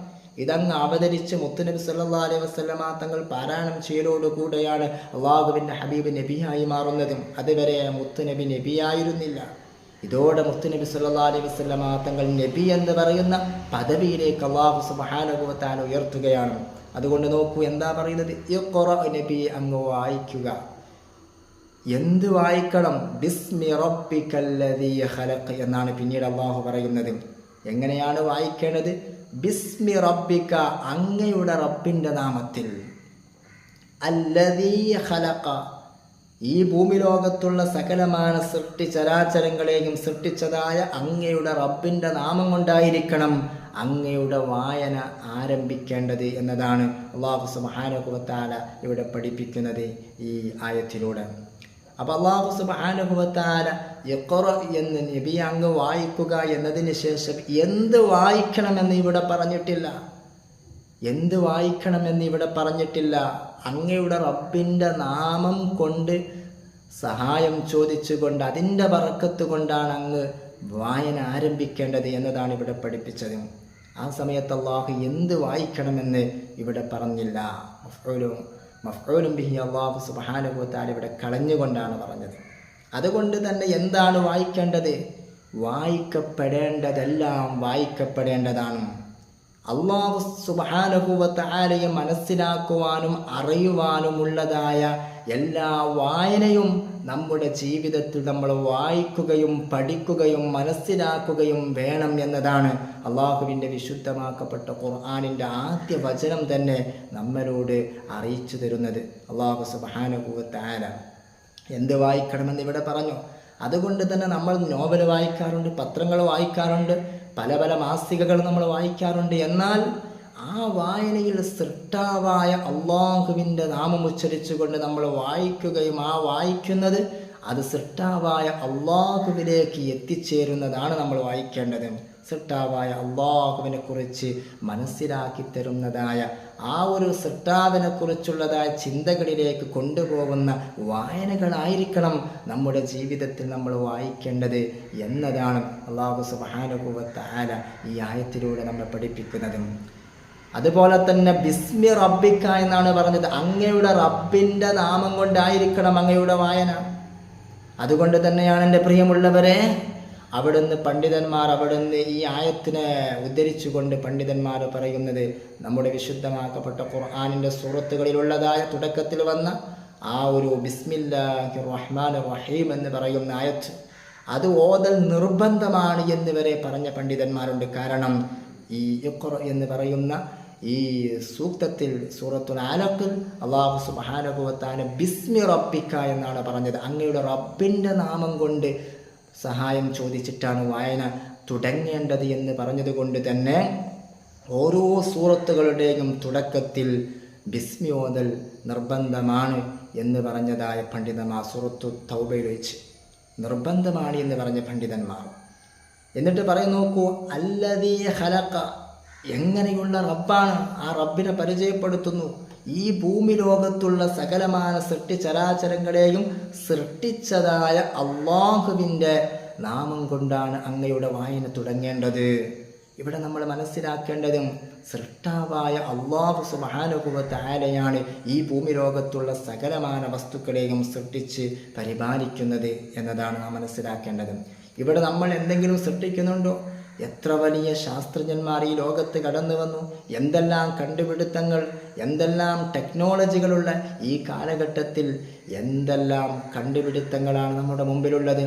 ഇതങ്ങ് അവതരിച്ച് മുത്തുനബി സല്ലല്ലാഹു അലൈഹി വസല്ലമ തങ്ങൾ പാരായണം ചെയ്യലോടുകൂടെയാണ് അള്ളാഹുവിൻ്റെ ഹബീബ് നബിയായി മാറുന്നതും. അതുവരെ മുത്തുനബി നബിയായിരുന്നില്ല. ഇതോടെ മുത്തുനബി സല്ലല്ലാഹു അലൈഹി വസല്ലമ തങ്ങൾ നബി എന്ന് പറയുന്ന പദവിയിലേക്ക് അള്ളാഹു സുബ്ഹാനഹു വ തആല ഉയർത്തുകയാണ്. അതുകൊണ്ട് നോക്കൂ, എന്താ പറയുന്നത്? ഇഖ്റ, നബി അങ്ങ് വായിക്കുക. എന്ത് വായിക്കണം? ബിസ്മി റബ്ബിക്കല്ലദീ ഖലഖ് എന്നാണ് പിന്നീട് അള്ളാഹു പറയുന്നത്. എങ്ങനെയാണ് വായിക്കേണ്ടത്? ബിസ്മി റബ്ബിക, അങ്ങയുടെ റബ്ബിൻ്റെ നാമത്തിൽ, അല്ലദീ ഖലഖ, ഈ ഭൂമി ലോകത്തുള്ള സകലമാന ചരാചരങ്ങളെയും സൃഷ്ടിച്ചതായ അങ്ങയുടെ റബ്ബിൻ്റെ നാമം കൊണ്ടായിരിക്കണം അങ്ങയുടെ വായന ആരംഭിക്കേണ്ടത് എന്നതാണ് അല്ലാഹു സുബ്ഹാനഹു വ തആല ഇവിടെ പഠിപ്പിക്കുന്നത് ഈ ആയത്തിലൂടെ. അപ്പോൾ അല്ലാഹു സുബ്ഹാനഹു വ തആല ഇഖ്റ എന്ന് നബി അങ്ങ് വായിക്കുക എന്നതിന് ശേഷം എന്ത് വായിക്കണമെന്ന് ഇവിടെ പറഞ്ഞിട്ടില്ല. എന്ത് വായിക്കണമെന്ന് ഇവിടെ പറഞ്ഞിട്ടില്ല. അങ്ങയുടെ റബ്ബിൻ്റെ നാമം കൊണ്ട് സഹായം ചോദിച്ചുകൊണ്ട് അതിൻ്റെ ബറക്കത്ത് കൊണ്ടാണ് അങ്ങ് വായന ആരംഭിക്കേണ്ടത് എന്നതാണ് ഇവിടെ പഠിപ്പിച്ചത്. ആ സമയത്ത് അള്ളാഹു എന്ത് വായിക്കണമെന്ന് ഇവിടെ പറഞ്ഞില്ല. മഫ്ഊലും ബിഹി അല്ലാഹു സുബ്ഹാനഹു വ തആല ഇവിടെ കളഞ്ഞുകൊണ്ടാണ് പറഞ്ഞത്. അതുകൊണ്ട് തന്നെ എന്താണ് വായിക്കേണ്ടത്? വായിക്കപ്പെടേണ്ടതെല്ലാം വായിക്കപ്പെടേണ്ടതാണ്. അല്ലാഹു സുബ്ഹാനഹു വ തആലയെ മനസ്സിലാക്കുവാനും അറിയുവാനുമുള്ളതായ എല്ലാ വായനയും നമ്മുടെ ജീവിതത്തിൽ നമ്മൾ വായിക്കുകയും പഠിക്കുകയും മനസ്സിലാക്കുകയും വേണം എന്നതാണ് അള്ളാഹുവിൻ്റെ വിശുദ്ധമാക്കപ്പെട്ട ഖുർആനിൻ്റെ ആദ്യ വചനം തന്നെ നമ്മളോട് അറിയിച്ചു തരുന്നത്. അല്ലാഹു സുബ്ഹാനഹു വ തആല എന്ത് വായിക്കണമെന്ന് ഇവിടെ പറഞ്ഞു. അതുകൊണ്ട് തന്നെ നമ്മൾ നോവൽ വായിക്കാറുണ്ട്, പത്രങ്ങൾ വായിക്കാറുണ്ട്, പല പല മാസികകൾ നമ്മൾ വായിക്കാറുണ്ട്. എന്നാൽ ആ വായനയിൽ സൃഷ്ടാവായ അള്ളാഹുവിൻ്റെ നാമം ഉച്ചരിച്ചുകൊണ്ട് നമ്മൾ വായിക്കുകയും ആ വായിക്കുന്നത് അത് സൃഷ്ടാവായ അള്ളാഹുവിലേക്ക് എത്തിച്ചേരുന്നതാണ് നമ്മൾ വായിക്കേണ്ടത്. സൃഷ്ടാവായ അള്ളാഹുവിനെ കുറിച്ച് മനസ്സിലാക്കി തരുന്നതായ ആ ഒരു സൃഷ്ടാവിനെ കുറിച്ചുള്ളതായ ചിന്തകളിലേക്ക് കൊണ്ടുപോകുന്ന വായനകളായിരിക്കണം നമ്മുടെ ജീവിതത്തിൽ നമ്മൾ വായിക്കേണ്ടത് എന്നതാണ് അല്ലാഹു സുബ്ഹാനഹു വ തആല ഈ ആയത്തിലൂടെ നമ്മെ പഠിപ്പിക്കുന്നത്. അതുപോലെ തന്നെ ബിസ്മി റബ്ബിക്ക എന്നാണ് പറഞ്ഞത്. അങ്ങയുടെ റബ്ബിൻ്റെ നാമം കൊണ്ടായിരിക്കണം അങ്ങയുടെ വായന. അതുകൊണ്ട് തന്നെയാണ് എൻ്റെ പ്രിയമുള്ളവരെ, അവിടുന്ന് പണ്ഡിതന്മാർ അവിടുന്ന് ഈ ആയത്തിനെ ഉദ്ധരിച്ചുകൊണ്ട് പണ്ഡിതന്മാർ പറയുന്നത് നമ്മുടെ വിശുദ്ധമാക്കപ്പെട്ട ഖുർആനിൻ്റെ സൂറത്തുകളിലുള്ളതായ തുടക്കത്തിൽ വന്ന ആ ഒരു ബിസ്മില്ലാഹിർ റഹ്മാനിർ റഹീം എന്ന് പറയുന്ന ആയത്ത് അത് ഓതൽ നിർബന്ധമാണ് എന്ന് വരെ പറഞ്ഞ പണ്ഡിതന്മാരുണ്ട്. കാരണം ഈ ഇഖ്റ എന്ന് പറയുന്ന ഈ സൂക്തത്തിൽ സൂറത്തുൽ അലഖിൽ അല്ലാഹു സുബ്ഹാനഹു വ തആല ബിസ്മി റബ്ബിക എന്നാണ് പറഞ്ഞത്. അങ്ങയുടെ റബ്ബിൻ്റെ നാമം കൊണ്ട് സഹായം ചോദിച്ചിട്ടാണ് വായന തുടങ്ങേണ്ടത് എന്ന് പറഞ്ഞതുകൊണ്ട് തന്നെ ഓരോ സൂറത്തുകളുടെയും തുടക്കത്തിൽ ബിസ്മി ഓതൽ നിർബന്ധമാണ് എന്ന് പറഞ്ഞതായ പണ്ഡിതന്മാർ സൂറത്തു തൗബയിൽ വെച്ച് നിർബന്ധമാണ് എന്ന് പറഞ്ഞ പണ്ഡിതന്മാർ. എന്നിട്ട് പറയും നോക്കൂ, അല്ലദീ ഖലഖ, എങ്ങനെയുള്ള റബ്ബാണ്, ആ റബ്ബിനെ പരിചയപ്പെടുത്തുന്നു. ഈ ഭൂമി ലോകത്തുള്ള സകലമാന സൃഷ്ടിചരാചരങ്ങളെയും സൃഷ്ടിച്ചതായ അള്ളാഹുവിൻ്റെ നാമം കൊണ്ടാണ് അങ്ങയുടെ വായന തുടങ്ങേണ്ടത്. ഇവിടെ നമ്മൾ മനസ്സിലാക്കേണ്ടതും സൃഷ്ടാവായ അല്ലാഹു സുബ്ഹാനഹു വ തആലയാണ് ഈ ഭൂമി ലോകത്തുള്ള സകലമാന വസ്തുക്കളെയും സൃഷ്ടിച്ച് പരിപാലിക്കുന്നത് എന്നതാണ് നാം മനസ്സിലാക്കേണ്ടത്. ഇവിടെ നമ്മൾ എന്തെങ്കിലും സൃഷ്ടിക്കുന്നുണ്ടോ? എത്ര വലിയ ശാസ്ത്രജ്ഞന്മാർ ഈ ലോകത്ത് കടന്നു വന്നു, എന്തെല്ലാം കണ്ടുപിടുത്തങ്ങൾ, എന്തെല്ലാം ടെക്നോളജികളുള്ള ഈ കാലഘട്ടത്തിൽ എന്തെല്ലാം കണ്ടുപിടുത്തങ്ങളാണ് നമ്മുടെ മുമ്പിലുള്ളത്.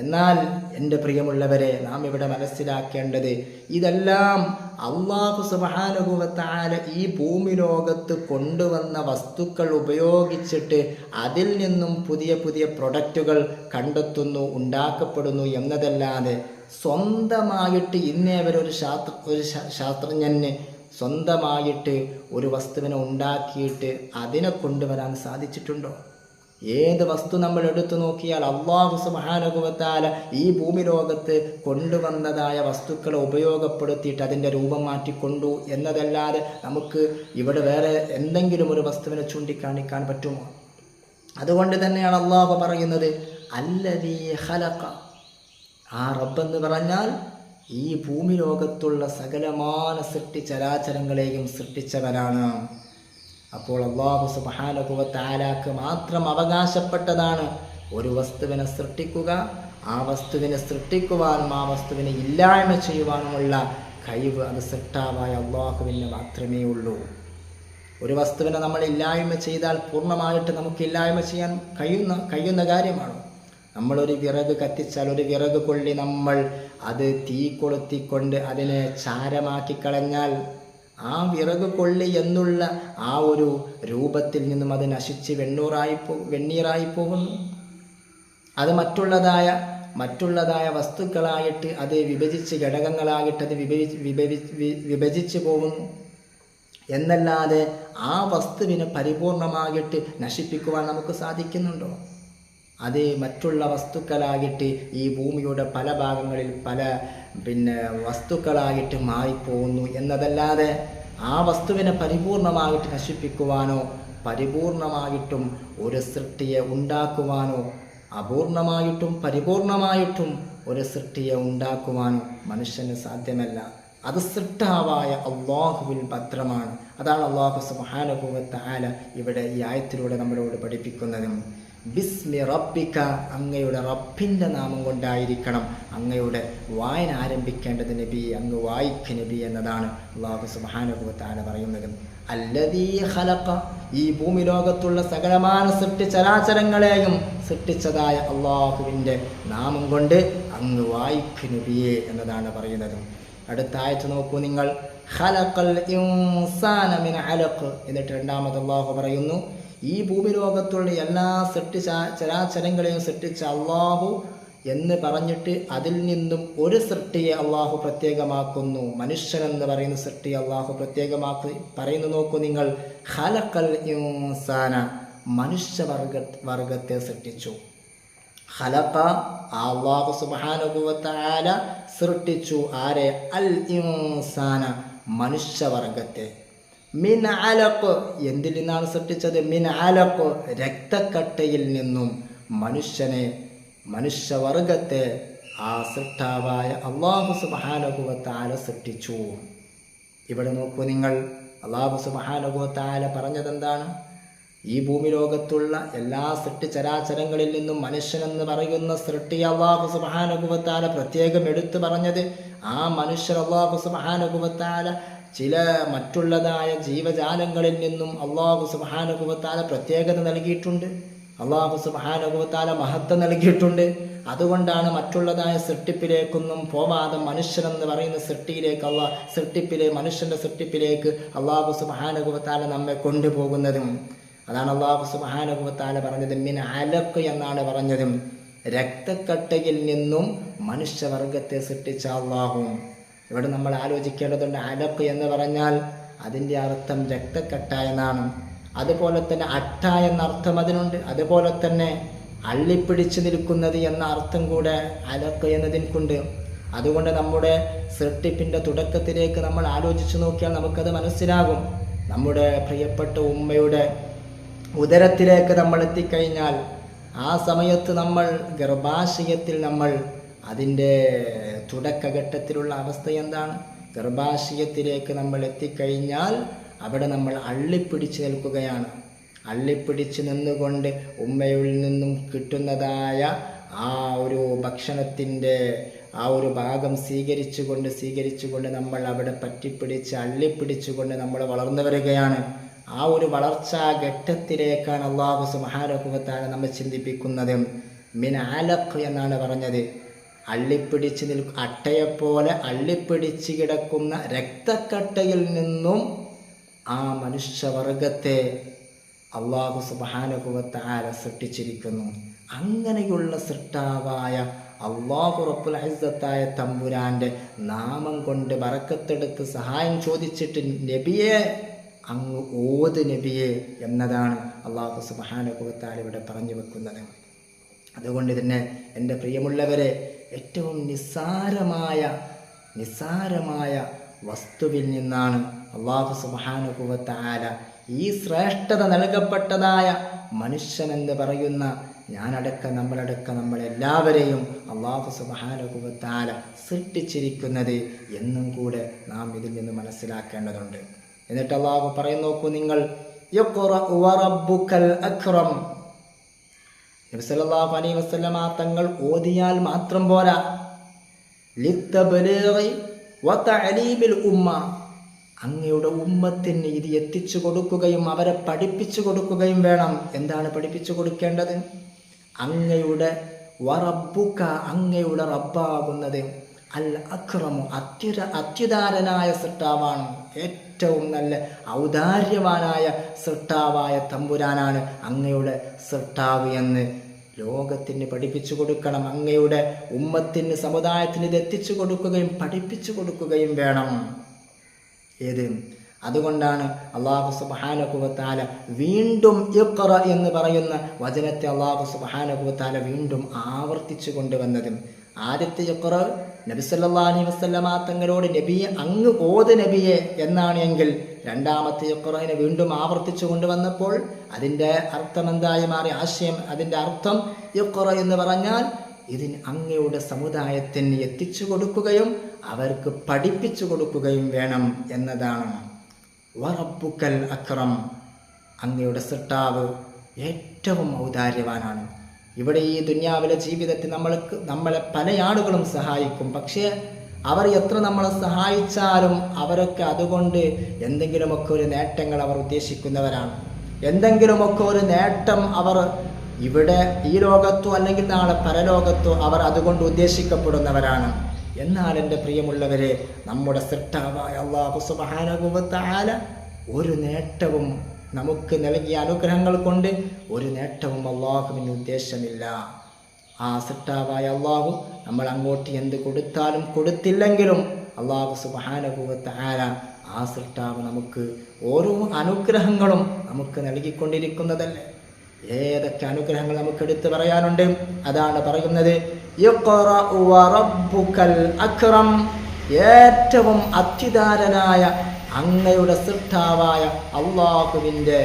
എന്നാൽ എൻ്റെ പ്രിയമുള്ളവരെ, നാം ഇവിടെ മനസ്സിലാക്കേണ്ടത് ഇതെല്ലാം അല്ലാഹു സുബ്ഹാനഹു വ തആല ഈ ഭൂമി ലോകത്ത് കൊണ്ടുവന്ന വസ്തുക്കൾ ഉപയോഗിച്ചിട്ട് അതിൽ നിന്നും പുതിയ പുതിയ പ്രൊഡക്റ്റുകൾ കണ്ടെത്തുന്നു, ഉണ്ടാക്കപ്പെടുന്നു എന്നതല്ലാതെ സ്വന്തമായിട്ട് ഇന്നേ വരെ ഒരു ശാസ്ത്രജ്ഞന് സ്വന്തമായിട്ട് ഒരു വസ്തുവിനെ ഉണ്ടാക്കിയിട്ട് അതിനെ കൊണ്ടുവരാൻ സാധിച്ചിട്ടുണ്ടോ? ഏത് വസ്തു നമ്മൾ എടുത്തു നോക്കിയാൽ അല്ലാഹു സുബ്ഹാനഹു വ തആല ഈ ഭൂമി ലോകത്ത് കൊണ്ടുവന്നതായ വസ്തുക്കളെ ഉപയോഗപ്പെടുത്തിയിട്ട് അതിൻ്റെ രൂപം മാറ്റിക്കൊണ്ടു എന്നതല്ലാതെ നമുക്ക് ഇവിടെ വേറെ എന്തെങ്കിലും ഒരു വസ്തുവിനെ ചൂണ്ടിക്കാണിക്കാൻ പറ്റുമോ? അതുകൊണ്ട് തന്നെയാണ് അല്ലാഹു പറയുന്നത് അല്ലദീ ഖലഖ. ആ റബ്ബെന്ന് പറഞ്ഞാൽ ഈ ഭൂമി ലോകത്തുള്ള സകലമാന സൃഷ്ടിചരാചരങ്ങളെയും സൃഷ്ടിച്ചവനാണ്. അപ്പോൾ അല്ലാഹു സുബ്ഹാനഹു വ തആലക്ക് മാത്രം അവകാശപ്പെട്ടതാണ് ഒരു വസ്തുവിനെ സൃഷ്ടിക്കുക, ആ വസ്തുവിനെ സൃഷ്ടിക്കുവാനും ആ വസ്തുവിനെ ഇല്ലായ്മ ചെയ്യുവാനുമുള്ള കഴിവ് അത് സൃഷ്ടാവായ അല്ലാഹുവിന് മാത്രമേ ഉള്ളൂ. ഒരു വസ്തുവിനെ നമ്മൾ ഇല്ലായ്മ ചെയ്താൽ പൂർണ്ണമായിട്ട് നമുക്ക് ഇല്ലായ്മ ചെയ്യാൻ കഴിയുന്ന കാര്യമാണ്. നമ്മളൊരു വിറക് കത്തിച്ചാൽ, ഒരു വിറക് കൊള്ളി നമ്മൾ അത് തീ കൊളുത്തിക്കൊണ്ട് അതിനെ ചാരമാക്കി കളഞ്ഞാൽ ആ വിറക് കൊള്ളി എന്നുള്ള ആ ഒരു രൂപത്തിൽ നിന്നും അത് നശിച്ച് വെണ്ണീറായി പോകുന്നു. അത് മറ്റുള്ളതായ വസ്തുക്കളായിട്ട് അത് വിഭജിച്ച് ഘടകങ്ങളായിട്ട് അത് വിഭജിച്ച് പോകുന്നു എന്നല്ലാതെ ആ വസ്തുവിനെ പരിപൂർണമായിട്ട് നശിപ്പിക്കുവാൻ നമുക്ക് സാധിക്കുന്നുണ്ടോ? അത് മറ്റുള്ള വസ്തുക്കളായിട്ട് ഈ ഭൂമിയുടെ പല ഭാഗങ്ങളിൽ പല വസ്തുക്കളായിട്ട് മാറിപ്പോകുന്നു എന്നതല്ലാതെ ആ വസ്തുവിനെ പരിപൂർണമായിട്ട് നശിപ്പിക്കുവാനോ പരിപൂർണമായിട്ടും ഒരു സൃഷ്ടിയെ ഉണ്ടാക്കുവാനോ അപൂർണമായിട്ടും പരിപൂർണമായിട്ടും ഒരു സൃഷ്ടിയെ ഉണ്ടാക്കുവാനോ മനുഷ്യന് സാധ്യമല്ല. അത് സൃഷ്ടാവായ അല്ലാഹുവിൽ ഭദ്രമാണ്. അതാണ് അല്ലാഹു സുബ്ഹാനഹു വ തആല ഇവിടെ ഈ ആയത്തിലൂടെ നമ്മളോട് പഠിപ്പിക്കുന്നത്. ബിസ്മി റബ്ബിക, അങ്ങയുടെ റബ്ബിൻ്റെ നാമം കൊണ്ടായിരിക്കണം അങ്ങയുടെ വായന ആരംഭിക്കേണ്ടത് നബി, അങ്ങ് വായിക്ക് നബി എന്നതാണ് അല്ലാഹു സുബ്ഹാനഹു വ തആല പറയുന്നത്. അല്ലദീ ഖലഖ, ഈ ഭൂമി ലോകത്തുള്ള സകലമാന സൃഷ്ടിചരാചരങ്ങളെയും സൃഷ്ടിച്ചതായ അല്ലാഹുവിൻ്റെ നാമം കൊണ്ട് അങ്ങ് വായിക്ക് നബിയെ എന്നതാണ് പറയുന്നത്. അടുത്ത ആയത്ത് നോക്കൂ നിങ്ങൾ, ഖലഖൽ ഇൻസാന മിൻ അലഖ്. എന്നിട്ട് രണ്ടാമത് അല്ലാഹു പറയുന്നു, ഈ ഭൂമി ലോകത്തുള്ള എല്ലാ ചരാചരങ്ങളെയും സൃഷ്ടിച്ച അല്ലാഹു എന്ന് പറഞ്ഞിട്ട് അതിൽ നിന്നും ഒരു സൃഷ്ടിയെ അല്ലാഹു പ്രത്യേകമാക്കുന്നു. മനുഷ്യനെന്ന് പറയുന്ന സൃഷ്ടിയെ അല്ലാഹു പ്രത്യേകമാക്കി പറയുന്നു. നോക്കൂ നിങ്ങൾ, ഖലഖൽ ഇൻസാന, മനുഷ്യവർഗത്തെ സൃഷ്ടിച്ചു. ഖലഖ, അല്ലാഹു സുബ്ഹാനഹു വ തആല സൃഷ്ടിച്ചു. ആരെ? അൽ ഇൻസാന, മനുഷ്യവർഗത്തെ. മിൻ അലഖ്, എന്തിൽ നിന്നാണ് സൃഷ്ടിച്ചത്? മിൻ അലഖ്, രക്തക്കട്ടയിൽ നിന്നും മനുഷ്യവർഗത്തെ ആ സൃഷ്ടാവായ അല്ലാഹു സുബ്ഹാനഹു വ തആല സൃഷ്ടിച്ചു. ഇവിടെ നോക്കൂ നിങ്ങൾ, അല്ലാഹു സുബ്ഹാനഹു വ തആല പറഞ്ഞതെന്താണ്? ഈ ഭൂമി ലോകത്തുള്ള എല്ലാ സൃഷ്ടിചരാചരങ്ങളിൽ നിന്നും മനുഷ്യനെന്ന് പറയുന്ന സൃഷ്ടി അല്ലാഹു സുബ്ഹാനഹു വ തആല പ്രത്യേകം എടുത്തു പറഞ്ഞത്, ആ മനുഷ്യർ അല്ലാഹു സുബ്ഹാനഹു വ തആല ചില മറ്റുള്ളതായ ജീവജാലങ്ങളിൽ നിന്നും അല്ലാഹു സുബ്ഹാനഹു വ തആല പ്രത്യേകത നൽകിയിട്ടുണ്ട്. അല്ലാഹു സുബ്ഹാനഹു വ തആല മഹത്വം നൽകിയിട്ടുണ്ട്. അതുകൊണ്ടാണ് മറ്റുള്ളതായ സൃഷ്ടിപ്പിലേക്കൊന്നും പോവാതെ മനുഷ്യനെന്ന് പറയുന്ന മനുഷ്യന്റെ സൃഷ്ടിപ്പിലേക്ക് അല്ലാഹു സുബ്ഹാനഹു വ തആല നമ്മെ കൊണ്ടുപോകുന്നതും. അതാണ് അല്ലാഹു സുബ്ഹാനഹു വ തആല പറഞ്ഞത് മിൻ അലഖ് എന്നാണ് പറഞ്ഞത്. രക്തക്കട്ടയിൽ നിന്നും മനുഷ്യവർഗത്തെ സൃഷ്ടിച്ച അല്ലാഹു. ഇവിടെ നമ്മൾ ആലോചിക്കേണ്ടതുണ്ട്, അലഖ് എന്ന് പറഞ്ഞാൽ അതിൻ്റെ അർത്ഥം രക്തക്കട്ട എന്നാണ്. അതുപോലെ തന്നെ അട്ട എന്ന അർത്ഥം അതിനുണ്ട്. അതുപോലെ തന്നെ അള്ളിപ്പിടിച്ചു നിൽക്കുന്നത് എന്ന അർത്ഥം കൂടെ അലഖ് എന്നതിനുണ്ട്. അതുകൊണ്ട് നമ്മുടെ സൃഷ്ടിപ്പിൻ്റെ തുടക്കത്തിലേക്ക് നമ്മൾ ആലോചിച്ചു നോക്കിയാൽ നമുക്കത് മനസ്സിലാകും. നമ്മുടെ പ്രിയപ്പെട്ട ഉമ്മയുടെ ഉദരത്തിലേക്ക് നമ്മൾ എത്തിക്കഴിഞ്ഞാൽ ആ സമയത്ത് നമ്മൾ ഗർഭാശയത്തിൽ നമ്മൾ അതിൻ്റെ തുടക്കഘട്ടത്തിലുള്ള അവസ്ഥ എന്താണ്? ഗർഭാശയത്തിലേക്ക് നമ്മൾ എത്തിക്കഴിഞ്ഞാൽ അവിടെ നമ്മൾ അള്ളിപ്പിടിച്ച് നിൽക്കുകയാണ്. അള്ളിപ്പിടിച്ച് നിന്നുകൊണ്ട് ഉമ്മയിൽ നിന്നും കിട്ടുന്നതായ ആ ഒരു ഭക്ഷണത്തിൻ്റെ ആ ഒരു ഭാഗം സ്വീകരിച്ചുകൊണ്ട് നമ്മൾ അവിടെ പറ്റിപ്പിടിച്ച് അള്ളിപ്പിടിച്ചുകൊണ്ട് നമ്മൾ വളർന്നു വരികയാണ്. ആ ഒരു വളർച്ചാ ഘട്ടത്തിലേക്കാണ് അല്ലാഹു സുബ്ഹാനഹു വ തആല നമ്മെ ചിന്തിപ്പിക്കുന്നത്. മിൻ അലഖ് എന്നാണ് പറഞ്ഞത്. അട്ടയെപ്പോലെ അള്ളിപ്പിടിച്ച് കിടക്കുന്ന രക്തക്കട്ടയിൽ നിന്നും ആ മനുഷ്യവർഗത്തെ അല്ലാഹു സുബ്ഹാനഹു വ തആല സൃഷ്ടിച്ചിരിക്കുന്നു. അങ്ങനെയുള്ള സൃഷ്ടാവായ അല്ലാഹു റബ്ബുൽ ഇസ്സത്തായ തമ്പുരാന്റെ നാമം കൊണ്ട് ബറക്കത്തെടുത്ത് സഹായം ചോദിച്ചിട്ട് നബിയെ അങ്ങ് ഓത് നബിയെ എന്നതാണ് അല്ലാഹു സുബ്ഹാനഹു വ തആല ഇവിടെ പറഞ്ഞു വെക്കുന്നത്. അതുകൊണ്ട് തന്നെ എൻ്റെ പ്രിയമുള്ളവരെ, ഏറ്റവും നിസ്സാരമായ വസ്തുവിൽ നിന്നാണ് അല്ലാഹു സുബ്ഹാനഹു വ തആല ഈ ശ്രേഷ്ഠത നൽകപ്പെട്ടതായ മനുഷ്യനെന്ന് പറയുന്ന നമ്മളെല്ലാവരെയും അല്ലാഹു സുബ്ഹാനഹു വ തആല സൃഷ്ടിച്ചിരിക്കുന്നത് എന്നും കൂടെ നാം ഇതിൽ നിന്ന് മനസ്സിലാക്കേണ്ടതുണ്ട്. എന്നിട്ട് അല്ലാഹു പറയുന്നു, നോക്കൂ നിങ്ങൾ, യഖ്റഅ വറബ്ബുക്കൽ അക്രം. നബി സല്ലല്ലാഹു അലൈഹി വസല്ലമ തങ്ങൾ ഓതിയാൽ മാത്രം പോരാ, ലിത്തബ്ലീഗി വതഅലീമിൽ ഉമ്മ, അങ്ങയുടെ ഉമ്മത്തിന് ഇത് എത്തിച്ചു കൊടുക്കുകയും അവരെ പഠിപ്പിച്ചു കൊടുക്കുകയും വേണം. എന്താണ് പഠിപ്പിച്ചു കൊടുക്കേണ്ടത്? അങ്ങയുടെ വറബ്ബുക, അങ്ങയുടെ റബ്ബാകുന്നത് അൽ അക്രമു, അത്യുദാരനായ സൃഷ്ടാവാണ്. ഏറ്റവും നല്ല ഔദാര്യവാനായ സൃഷ്ടാവായ തമ്പുരാനാണ് അങ്ങയുടെ സൃഷ്ടാവ് എന്ന് ലോകത്തിന് പഠിപ്പിച്ചു കൊടുക്കണം. അങ്ങയുടെ ഉമ്മത്തിന്, സമുദായത്തിന് ഇത് എത്തിച്ചു കൊടുക്കുകയും പഠിപ്പിച്ചു കൊടുക്കുകയും വേണം. അതുകൊണ്ടാണ് അല്ലാഹു സുബ്ഹാനഹു വ തആല വീണ്ടും ഇഖ്റ എന്ന് പറയുന്ന വചനത്തെ അല്ലാഹു സുബ്ഹാനഹു വ തആല വീണ്ടും ആവർത്തിച്ചു കൊണ്ടുവന്നത്. ആദ്യത്തെ ഇഖ്റ നബി സല്ലല്ലാഹു അലൈഹി വസല്ലമ തങ്ങളോട് നബിയെ അങ്ങ് ഓത് നബിയെ എന്നാണ് എങ്കിൽ, രണ്ടാമത്തെ ഇഖ്റനെ വീണ്ടും ആവർത്തിച്ചു കൊണ്ടുവന്നപ്പോൾ അതിൻ്റെ അർത്ഥം എന്തായി മാറി? ആശയം, അതിൻ്റെ അർത്ഥം ഇഖ്റ എന്ന് പറഞ്ഞാൽ ഇതിന് അങ്ങയുടെ സമുദായത്തിന് എത്തിച്ചു കൊടുക്കുകയും അവർക്ക് പഠിപ്പിച്ചു കൊടുക്കുകയും വേണം എന്നതാണ്. വറബ്ബുക്കൽ അക്രം, അങ്ങയുടെ സൃഷ്ടാവ് ഏറ്റവും ഔദാര്യവാനാണ്. ഇവിടെ ഈ ദുനിയാവിലെ ജീവിതത്തിൽ നമ്മളെ പല ആളുകളും സഹായിക്കും. പക്ഷേ അവർ എത്ര നമ്മളെ സഹായിച്ചാലും അവരൊക്കെ അതുകൊണ്ട് എന്തെങ്കിലുമൊക്കെ ഒരു നേട്ടങ്ങൾ അവർ ഉദ്ദേശിക്കുന്നവരാണ്. എന്തെങ്കിലുമൊക്കെ ഒരു നേട്ടം അവർ ഇവിടെ ഈ ലോകത്തോ അല്ലെങ്കിൽ നാളെ പരലോകത്തോ അവർ അതുകൊണ്ട് ഉദ്ദേശിക്കപ്പെടുന്നവരാണ്. എന്നാൽ എൻ്റെ പ്രിയമുള്ളവരെ, നമ്മുടെ സൃഷ്ടാവായ അല്ലാഹു സുബ്ഹാനഹു വ തആല ഒരു നേട്ടവും നമുക്ക് നൽകിയ അനുഗ്രഹങ്ങൾ കൊണ്ട് ഒരു നേട്ടവും അല്ലാഹുവിന് ഉദ്ദേശമില്ല. ആ സൃഷ്ടാവായ അല്ലാഹു നമ്മൾ അങ്ങോട്ട് എന്ത് കൊടുത്താലും കൊടുത്തില്ലെങ്കിലും അല്ലാഹു സുബ്ഹാനഹു വ തആല ആ സൃഷ്ടാവ് നമുക്ക് ഓരോ അനുഗ്രഹങ്ങളും നമുക്ക് നൽകിക്കൊണ്ടിരിക്കുന്നതല്ലേ. ഏതൊക്കെ അനുഗ്രഹങ്ങൾ നമുക്ക് എടുത്തു പറയാനുണ്ട്. അതാണ് പറയുന്നത്, ഇഖ്റഅ വറബ്ബുക്കൽ അക്രം, ഏറ്റവും അത്യുദാരനായ അങ്ങയുടെ സൃഷ്ടാവായ അല്ലാഹുവിൻ്റെ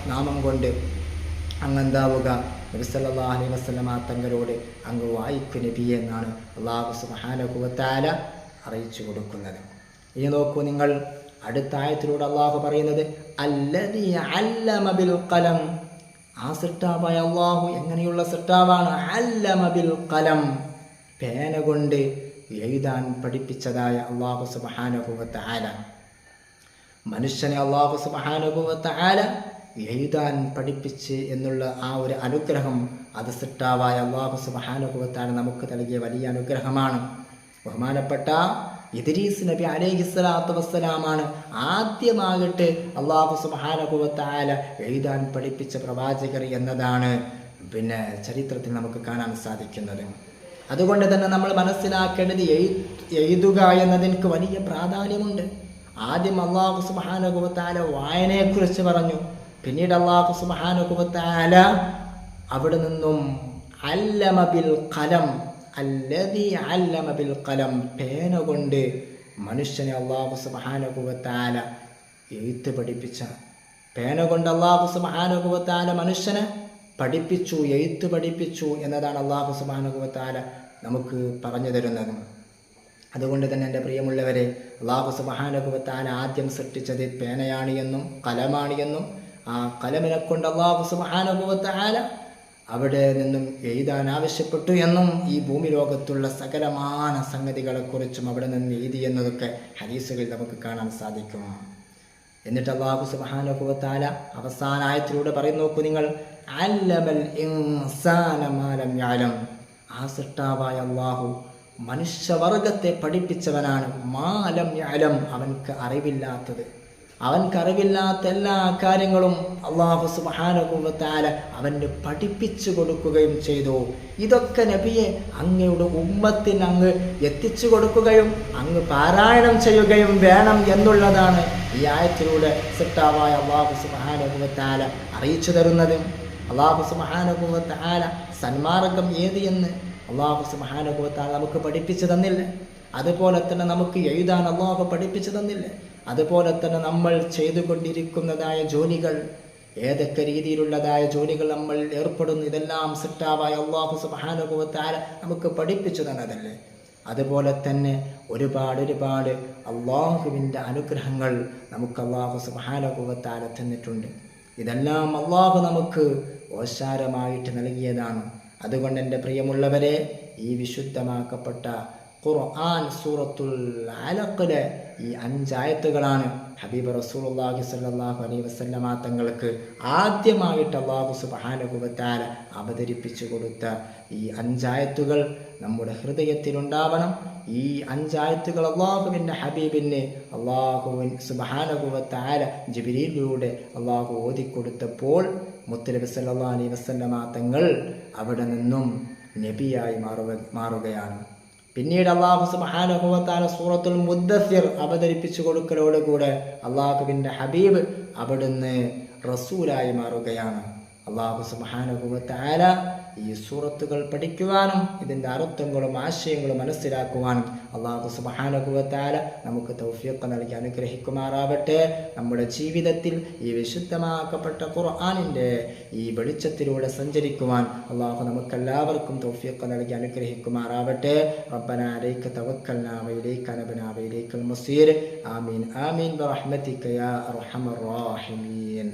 നാമം കൊണ്ട് അങ്ങെന്താവുക, നബി സല്ലല്ലാഹു അലൈഹി വസല്ലമ തങ്ങളോട് അങ്ങ് വായിക്കു നബിയെ എന്നാണ് അല്ലാഹു സുബ്ഹാനഹു വ തആല അറിയിച്ചു കൊടുക്കുന്നത്. ഇനി നോക്കൂ നിങ്ങൾ, അടുത്ത ആയത്തിലൂടെ അള്ളാഹു പറയുന്നത് അല്ലദീ അല്ലമ ബിൽ ഖലം. ആ സൃഷ്ടാവായ അള്ളാഹു എങ്ങനെയുള്ള സൃഷ്ടാവാണ്? അല്ലമ ബിൽ ഖലം, പേന കൊണ്ട് എഴുതാൻ പഠിപ്പിച്ചതായ അള്ളാഹു സുബ്ഹാനഹു വ തആല. മനുഷ്യനെ അള്ളാഹു സുബ്ഹാനഹു വ തആല എഴുതാൻ പഠിപ്പിച്ച് എന്നുള്ള ആ ഒരു അനുഗ്രഹം അത് സൃഷ്ടാവായ അള്ളാഹു സുബ്ഹാനഹു വ തആല നമുക്ക് നൽകിയ വലിയ അനുഗ്രഹമാണ്. ബഹുമാനപ്പെട്ട ഇദ്രീസ് നബി അലൈഹിസ്സലാത്തു വസ്സലാമാണ് ആദ്യമായിട്ട് അള്ളാഹു സുബ്ഹാനഹു വ തആല എഴുതാൻ പഠിപ്പിച്ച പ്രവാചകർ എന്നതാണ് ചരിത്രത്തിൽ നമുക്ക് കാണാൻ സാധിക്കുന്നത്. അതുകൊണ്ട് തന്നെ നമ്മൾ മനസ്സിലാക്കേണ്ടത് എഴുതുക എന്നതിന് വലിയ പ്രാധാന്യമുണ്ട്. ആദ്യം അള്ളാഹു സുബ്ഹാനഹു വ തആല വായനയെക്കുറിച്ച് പറഞ്ഞു. പിന്നീട് അള്ളാഹു സുബ്ഹാനഹു വ തആല അവിടെ നിന്നും അല്ലമ ബിൽ ഖലം, അല്ലദീ അല്ലമ ബിൽ ഖലം, പേന കൊണ്ട് മനുഷ്യനെ അള്ളാഹു സുബ്ഹാനഹു വ തആല എഴുത്ത് പഠിപ്പിച്ച, പേന കൊണ്ട് അള്ളാഹു സുബ്ഹാനഹു വ തആല മനുഷ്യനെ പഠിപ്പിച്ചു, എഴുത്ത് പഠിപ്പിച്ചു എന്നതാണ് അള്ളാഹു സുബ്ഹാനഹു വ തആല നമുക്ക് പറഞ്ഞു തരുന്നത്. അതുകൊണ്ട് തന്നെ എൻ്റെ പ്രിയമുള്ളവരെ, അള്ളാഹു സുബ്ഹാനഹു വ തആല ആദ്യം സൃഷ്ടിച്ചത് പേനയാണ് എന്നും കലമാണ് എന്നും ആ കലമിനെ കൊണ്ട് അള്ളാഹു സുബ്ഹാനഹു വ തആല അവിടെ നിന്നും എഴുതാൻ ആവശ്യപ്പെട്ടു എന്നും ഈ ഭൂമി ലോകത്തുള്ള സകലമാന സംഗതികളെക്കുറിച്ചും അവിടെ നിന്ന് എഴുതി എന്നതൊക്കെ ഹദീസുകളിൽ നമുക്ക് കാണാൻ സാധിക്കും. എന്നിട്ട് അല്ലാഹു സുബ്ഹാനഹു വ തആല അവസാന ആയത്തിലൂടെ പറയും, നോക്കൂ നിങ്ങൾ, അല്ലമൽ ഇൻസാന മാ ലം യഅലം. ആ സൃഷ്ടാവായ അല്ലാഹു മനുഷ്യവർഗത്തെ പഠിപ്പിച്ചവനാണ്. മാ ലം യഅലം, അവൻക്ക് അറിവില്ലാത്ത എല്ലാ കാര്യങ്ങളും അല്ലാഹു സുബ്ഹാനഹു വ തആല അവന് പഠിപ്പിച്ചു കൊടുക്കുകയും ചെയ്തു. ഇതൊക്കെ നബിയെ അങ്ങയുടെ ഉമ്മത്തിന് അങ്ങ് എത്തിച്ചു കൊടുക്കുകയും അങ്ങ് പാരായണം ചെയ്യുകയും വേണം എന്നുള്ളതാണ് ഈ ആയത്തിലൂടെ സൃഷ്ടാവായ അല്ലാഹു സുബ്ഹാനഹു വ തആല അറിയിച്ചു തരുന്നത്. അല്ലാഹു സുബ്ഹാനഹു വ തആല സന്മാർഗം ഏത് എന്ന് അല്ലാഹു സുബ്ഹാനഹു വ തആല നമുക്ക് പഠിപ്പിച്ചു തന്നില്ലേ? അതുപോലെ തന്നെ നമുക്ക് എഴുതാൻ അല്ലാഹു പഠിപ്പിച്ചു തന്നില്ലേ? അതുപോലെ തന്നെ നമ്മൾ ചെയ്തുകൊണ്ടിരിക്കുന്നതായ ജോലികൾ, ഏതൊക്കെ രീതിയിലുള്ളതായ ജോലികൾ നമ്മൾ ഏർപ്പെടുന്നു, ഇതെല്ലാം സൃഷ്ടാവായ അല്ലാഹു സുബ്ഹാനഹു വ തആല നമുക്ക് പഠിപ്പിച്ചു തന്നതല്ലേ? അതുപോലെ തന്നെ ഒരുപാട് അല്ലാഹുവിൻ്റെ അനുഗ്രഹങ്ങൾ നമുക്ക് അല്ലാഹു സുബ്ഹാനഹു വ തആല തന്നിട്ടുണ്ട്. ഇതെല്ലാം അല്ലാഹു നമുക്ക് ഓശാരമായിട്ട് നൽകിയതാണ്. അതുകൊണ്ട് എൻ്റെ പ്രിയമുള്ളവരെ, ഈ വിശുദ്ധമാക്കപ്പെട്ട ഖുർആൻ സൂറത്തുൽ അലഖിലെ ഈ 5 ആയത്തുകളാണ് ഹബീബ് റസൂലുള്ളാഹി സ്വല്ലല്ലാഹു അലൈഹി വസല്ലമ തങ്ങൾക്ക് ആദ്യമായിട്ട് അല്ലാഹു സുബ്ഹാനഹു വ തആല അവതരിപ്പിച്ചു കൊടുത്ത ഈ 5 ആയത്തുകൾ നമ്മുടെ ഹൃദയത്തിലുണ്ടാവണം. ഈ 5 ആയത്തുകൾ അല്ലാഹുവിൻ്റെ ഹബീബിനെ അല്ലാഹു സുബ്ഹാനഹു വ തആല ജിബ്രീലിലൂടെ അല്ലാഹു ഓതിക്കൊടുത്തപ്പോൾ മുത്തനബി സല്ലല്ലാഹു അലൈഹി വസല്ലമ തങ്ങൾ അവിടെ നിന്നും നബിയായി മാറുകയാണ്. പിന്നീട് അല്ലാഹു സുബ്ഹാനഹു വ തആല സൂറത്തുൽ മുദ്ദസ്സിർ അവതരിപ്പിച്ചു കൊടുക്കലോടുകൂടെ അല്ലാഹുവിൻ്റെ ഹബീബ് അവിടുന്ന് റസൂലായി മാറുകയാണ്. അല്ലാഹു സുബ്ഹാനഹു വ തആല ഈ സൂറത്തുകൾ പഠിക്കുവാനും ഇതിൻ്റെ അർത്ഥങ്ങളും ആശയങ്ങളും മനസ്സിലാക്കുവാനും അല്ലാഹു സുബ്ഹാനഹു വ തആല നമുക്ക് തൗഫീഖ് നൽകി അനുഗ്രഹിക്കുമാറാവട്ടെ. നമ്മുടെ ജീവിതത്തിൽ ഈ വിശുദ്ധമാക്കപ്പെട്ട ഖുർആനിൻ്റെ ഈ വെളിച്ചത്തിലൂടെ സഞ്ചരിക്കുവാൻ അല്ലാഹു നമുക്കെല്ലാവർക്കും തൗഫീഖ് നൽകി അനുഗ്രഹിക്കുമാറാവട്ടെ. റബ്ബനാ അലൈക തവക്കൽനാ വഇലൈക അനബ്നാ വഇലൈക്കൽ മസീർ. ആമീൻ ആമീൻ ബിറഹ്മതിക യാ അർഹമർ റഹീമീൻ.